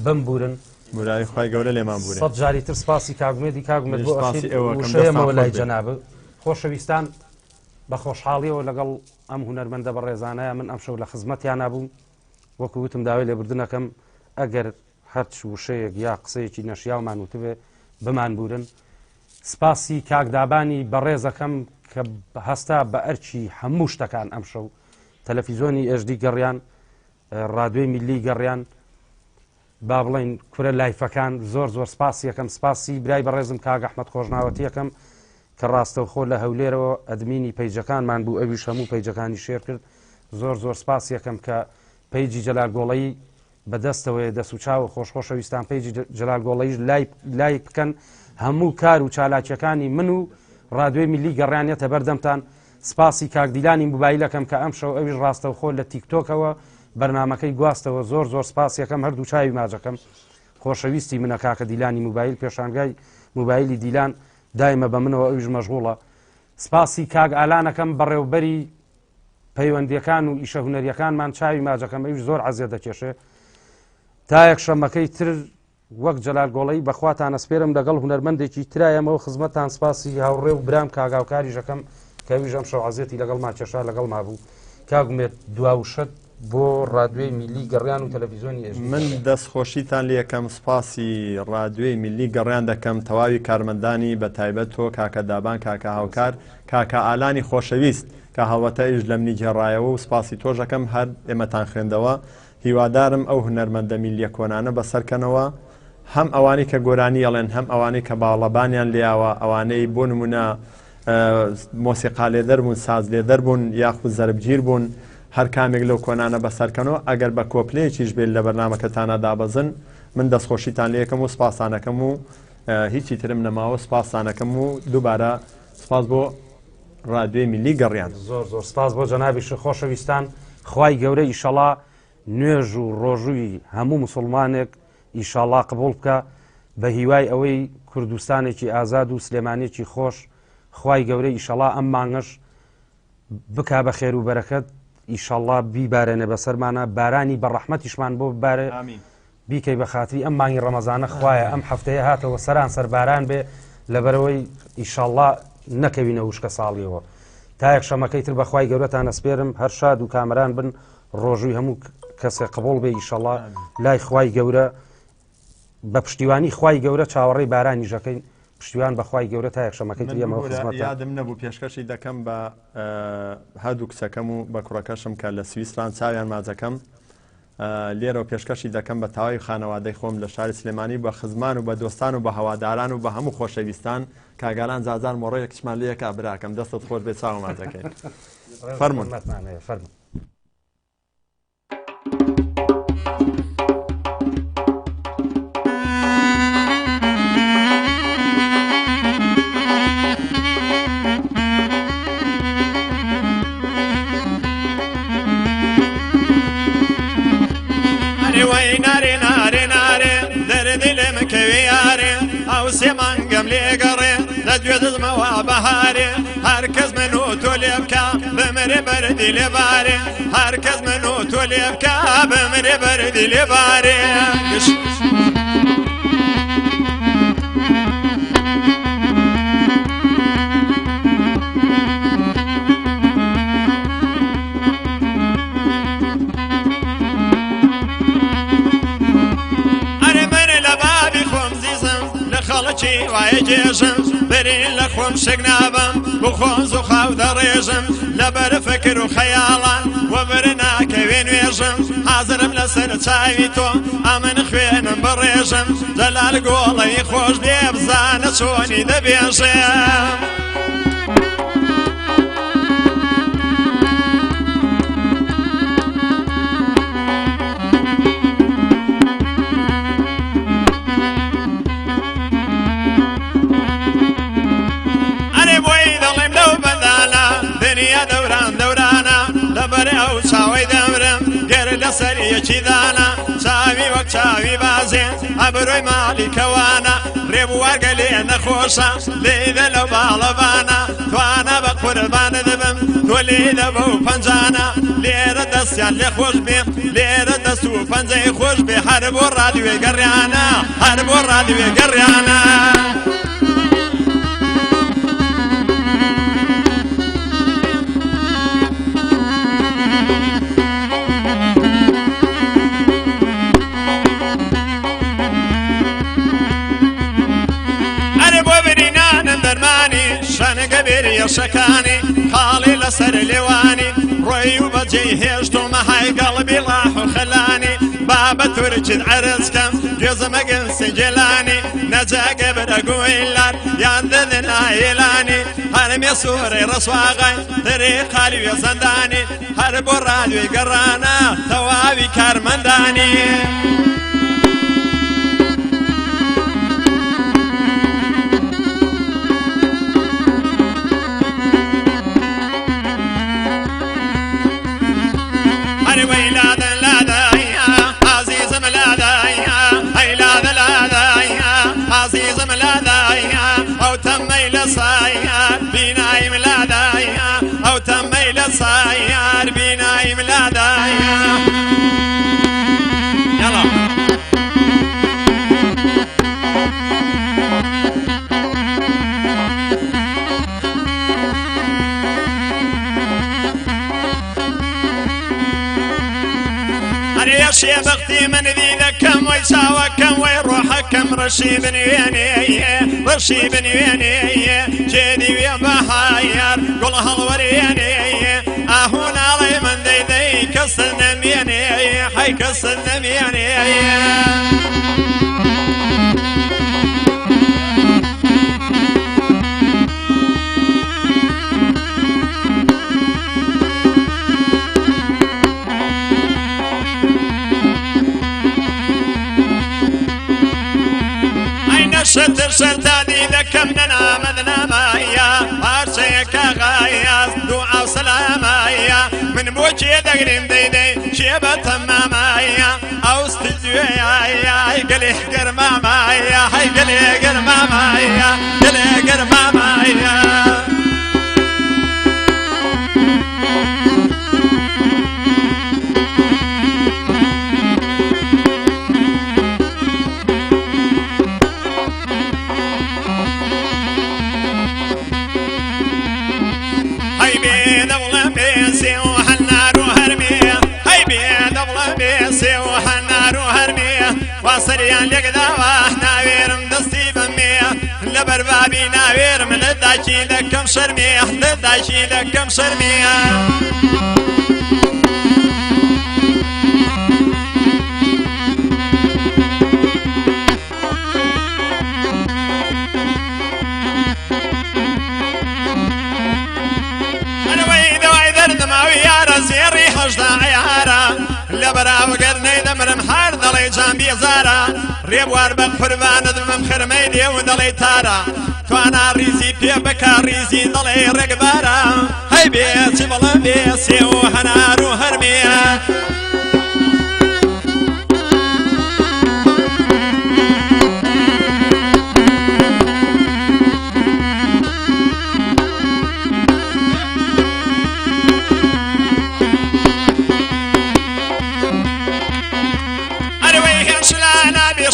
بمبورن برای خی گەورە لێمان بوورێ سەد جاری تر سپاسی کاگومێتی کاگومێت بۆ ئەوەشەیەمەوە لای جەنابە خۆشەویستان بە خۆشحاڵیەوە لەگەڵ ئەم هونەرمەندە بە ڕێزانەیە من ئەم شەو لە خزمەتیان نبووم وەکو وتم داوای لێبوردنەکەم ئەگەر هەرچ وشەیەک یا قسەیەکی نەشیاومان وتبێ بمان بورن سپاسی کاکدابانی بەڕێزەکەم کە هەستا بە ئەرچی هەموو شتەکان ئەم شەو تەلەڤیزۆنی ئێژدی گەڕیان ڕادیۆی میلی گەڕیان با بڵین کورە لایفەکان زۆر سپاسی یەکەم سپاسی برای بەڕێزم کاک ئەحمەد خۆشناوەتی یەکەم کە ڕاستەوخۆ لە هەولێرەوە ئەدمینی پەیجەکانمان بوو ئەویش هەموو پەیجەکانی شێر کرد زۆر سپاسی یەکەم کە پەیجی جەلال گۆڵەیی بەدەستەوەی دەست و چاوە خۆشەویستان پەیجی جەلال گۆڵەیش لای بکەن هەموو کار و چالاکیەکانی من و ڕادیۆی میلی گەڕیانێتە بەردەمتان سپاسی کاکدیلانی موبایلەکەم کە ئەم شەو ئەویش ڕاستەوخۆ لە تیکتۆکەوە بەرنمەکەی گواستەوە زۆر سپاس یەکەم هەردوو چاوی ماجەکەم خۆشەویستی منە کاکە دیلانی موبایل پێشانگای موبایلی دیلان دایمە بە منەوە ئەویش مەشغوڵە سپاسی کاک ئالانەکەم بەڕێوبەری پەیوەندیەکان و ئیشە هونەریەکانمان چاوی ماجەکەم ئەویش زۆر عەزیە دەکێشێ تا یەک شەمەکەی تر وەک جەلال گۆڵەی بەخواتان ئەسپێرم لەگەڵ هونەرمەندێکی ترایەمەوە خزمەتان سپاسی هاوڕێ و برام کاگاوکاریژەکەم کە ئەویش ئەم شەو عەزیەتی لەگەڵ ماکێشا لەگەڵ مابوو کاگومێت دواوشت بۆ ڕادیۆی میلی گەڕیان و تەلەڤیزۆنی ئێژدی من دەستخۆشیتان لێ یەکەم سپاسی ڕادیۆی میلی گەڕیان دەکەم تەواوی کارمەندانی بە تایبەت تۆ کاکە دابان کاکە هاوکار کاکە ئالانی خۆشەویست کە هەڵەتەیش لە منی جێڕایەوە و سپاسی تۆژەکەم هەر ئێمەتان خوێندەوە هیوادارم ئەو هونەرمەندە میلیە کۆنانە بەسەرکەنەوە هەم ئەوانەی کە گۆرانی ئەڵێن هەم ئەوانەی کە باڵەبانیان لێیاوە ئەوانەی بۆ نمونە مۆسیقا لێدەر بوون ساز لێدەر بوون یاخود زەربگیر بوون هەر کامێک لەو کۆنانە بەسەرکەنەوە ئەگەر بە کۆپلەیەکیش بێت لە بەرنامەکەتانە دابەزن من دەستخۆشیتان لێ یەکەم و سپاسانەکەم و هیچی ترم نەماوە سپاسانەکەم و دووبارە سپاس بۆ ڕادیۆی میلی گەڕیان زۆر سپاس بۆ جەنابیش خۆشەویستان خوای گەورە ئیشەڵا نوێژ و ڕۆژووی هەموو مسلمانێک ئیشەڵا قبول بکە بە هیوای ئەوەی کوردستانێکی ئازاد و سلێمانێکی خۆش خوای گەورە ئیشەڵا ئەم مانگەش بکا بە خێر و بەرەکەت ئیشەڵا بیبارێنە بەسەرمانە بارانی بە ڕەحمەتیشمان بۆ ببارێ بیکەی بە خاتری ئەم مانگی ڕەمەزانە خوایە ئەم هەفتەیە هاتەوە سەران سەرباران بێ لەبەرەوەی ئیشەڵا نەکەوینە وشکە ساڵیەوە تا یەک شەمەکەی تر بەخوای گەورەتان ئەسپێرم هەر شاد و کامەران بن ڕۆژووی هەموو کەسێک قبول بێ ئیشەڵا لای خوای گەورە بە پشتیوانی خوای گەورە چاوەڕێی بارانی ژەکەین پشتیوان بەخوای گەورە تا یەک شەمەکەی تریەمەوە خزمەتە یادم نەبوو پێشکەشی دەکەم بە هەردوو کچەکەم و بە کوڕەکەشم کە لە سویسران چاویان ماجەکەم لێرەوە پێشکەشی دەکەم بە تاوای خانەوادەی خۆم لە شاری سلێمانی بە خزمان و بە دۆستان و بە هەواداران و بە هەموو خۆشەویستان کاگالان زازار مۆڕۆیەکشمان لە یەکا براکەم دەستت خۆش بێ چاوە ماجەکەی فەرموون سێمان گەم لێگەڕێ لە گوێ دزمەوە بەهارێ هەرکەس من و تۆ لێ بکە بمرێ بەردی لێبارێ هەرکەس من و تۆ لێ بکە بمرێ بەردی لێبارێ خەڵکی وایە گێژم برین لە خۆم شک نابم بۆ خۆز و خاو دەڕێژم لەبەر فکر و خەیاڵان وەبرە ناکەوێ نوێژم حازرم لەسەر چاوی تۆ ئەمن خوێنم بڕێژم جەلال گۆڵەی خۆش لێ بزانە چۆنی دەبێژم سەریەکی دانا چاوی وەک چاوی بازێ ئەبرۆی ماڵی کەوانە ڕێبوارگە لێ نەخۆشە لێدە لەو باڵەبانە توانە بە قوربانە دەبم تۆ لێدە بە و پەنجانە لێرە دەستیان لێ خۆش بێ لێرە دەست و پەنجەی خۆش بێ هەر بۆ ڕادیوێ گەڕیانە هەر بۆ ڕادیوێ گەڕیانە شەکانی خاڵی لەسەر لێوانی ڕۆی و بەجێی هێشتۆمە هایگەڵبی ڵاح و خەلانی بابە تورکت عەرزکەم گوێزەمەگەن سجێلانی نەجاگە بەرەگوی لار یان دەدن ئایێلانی هەرمێ سوورەی ڕسواغای دەرێ قالی وێ زەندانی هەر بۆ ڕادوێ گەڕانە تەواوی کارمەندانی سايار بناي ملادايا يلا يا بختي من ذيذكم ويساوكم ويروحكم رشيب ويني رشيب ويني جدي ويا بحاير قول هالوريني اهون علي من ذي كسرنا ميني حي كسرنا ميني شتر شردادي ذكم ننامذنا مايا عرشيك غايا دعاء وسلامايا من بوجي دقريم ديدي شيبة تمامايا او استجويا قلي حقر مامايا هاي قلي حقر مامايا قلي حقر مامايا وصريان لك دعوة ناويرم دستي بمية لبربابي ناوير من لداشي لكم شرمية لداشي لكم شرمية أنا ويدا ويدا دماوي يا رزيري حجدا عيارا لبرا وقرني دمرم حار دلي جنبي زارا ريبوار بقربان دمم خرمي دي ودلي تارا توانا ريزي بيبكا ريزي دلي رقبارا هاي بيتي بلا بيسي وحنارو هرميا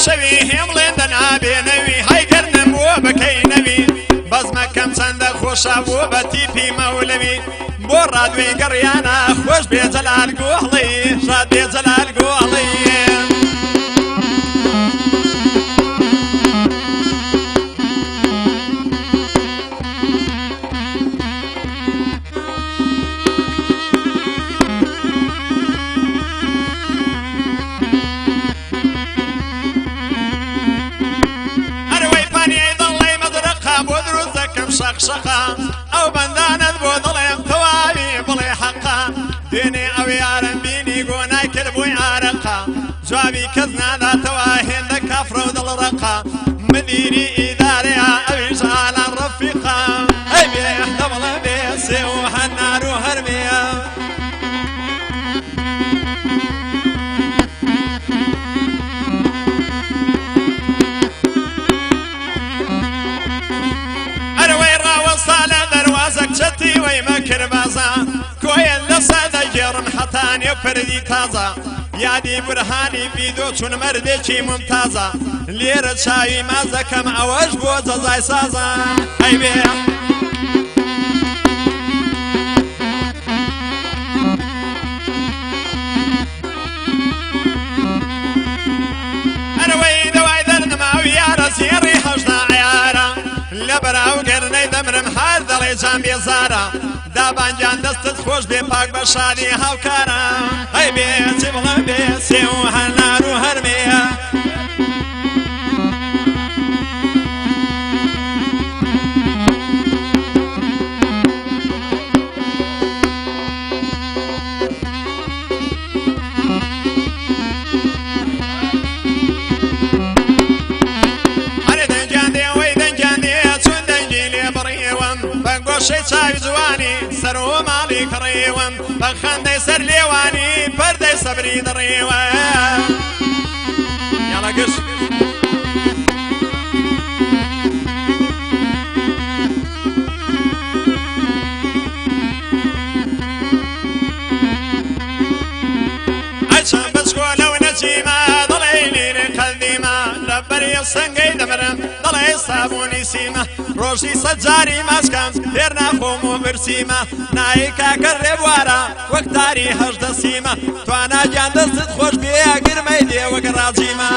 شەوی هێمڵێن دەنابێ نەوی هایگەرنم بۆ بەکەی نەوی بەزمەکەم چەندە خۆشە بۆ بە تیپی مەولەوی بۆ ڕادوێی گەڕیانە خۆش بێ جەلال گۆڵی شاد بێ جەلال گۆڵی شەقشەقا ئەو بەندانت بۆ دڵێم تەواوی بڵێ حەقا دوێنێ ئەو یارم بینی گۆنای کرد بووی ئارەقا جوابی کەس ناداتەوە هێندە کافرە و دڵڕەقا مدیری ئیدارەیە ئەویش ئالان ڕەفیقا ئەی بێ دەبڵە بێ سێ و هەنار و هەرمێە چەتی وەی مەکر بازە کۆیل لە سەدە گێڕم حەتانێ و پردی تازە یادی برهانی بیدۆ چون مەردێکی ممتازە لێرە چاوی مازەکەم ئەوەش بۆ جەزای سازە ئەی بێ ئەرەوەی دەوای دەردماوی یارە زێڕی هەژدا عیارە لە بەراو گەرنەی دەمرم هەر دەڵێ جان بێزارە دابانجان دەستت خۆش بێ پاک بە شادی هاوکارە ئەی بێ چی بڵێم بێ سێ و هەنار و هەرمێە چاوی جوانی سەر و ماڵی کڕێوەم بە خەندەی سەر لێوانی پەردەی سەبری دڕێوە یاڵە گشت ئەچەم بچکۆلە و نەچیمە دڵێ لێرێ قەدیمە لە بەریە سەنگەی دەبرم دڵێ سابوونی سیمە ڕۆژی سەجاری ماسکەم پێر ناخۆم و برسیمە نایی کاکە ڕێبوارە وەک تاری هەژدە سیمە تواناگیان دەستت خۆش بێ گرمەی دێ وەک ڕاجیمە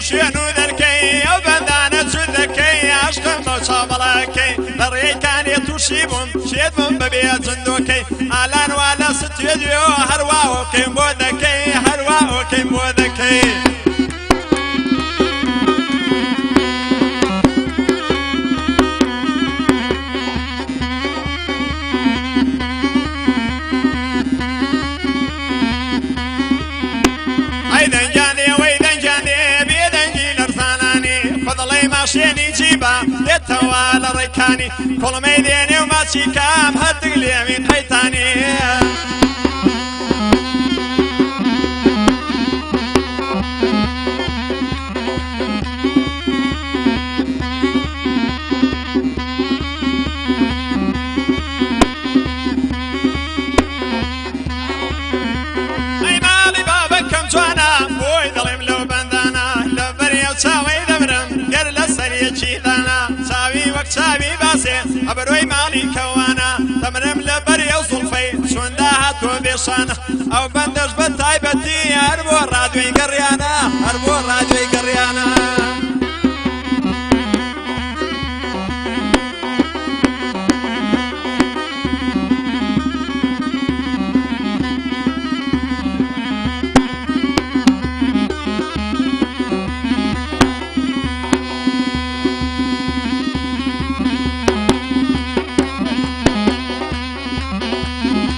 شوێن و دەرکەی ئەو بەندانە چون دەکەی عاشقم بەو چاوەڵەکەی لە ڕێکانێ تووشی بووم شێت بم بەبێ جندۆکەی ئالان وا لە ستێدیەوە هەروا ئۆکەیم بۆ دەکەی هەروا ئۆکەیم بۆ دەکەی شێنی جیبە دێتەوە لە ڕێکانی کوڵمەی دێنێ و ماچی کام هەردەگ لێوین قەیتانی ئەی ماڵی بابەکەم جوانە بۆی دەڵێم لەو بەندانە لە بەریە چاوەی دەبرم گەر لە سەرەکی دانا چاوی وەک چاوی باسێ ئەبەرۆی ماڵی کەوانە دەمرم لە بەریە و زوڵفەی چۆندا هاتووە بێشانە ئەو بەندەش بە تایبەتی هەر بۆ ڕادوێی گەڕیانە هەر بۆ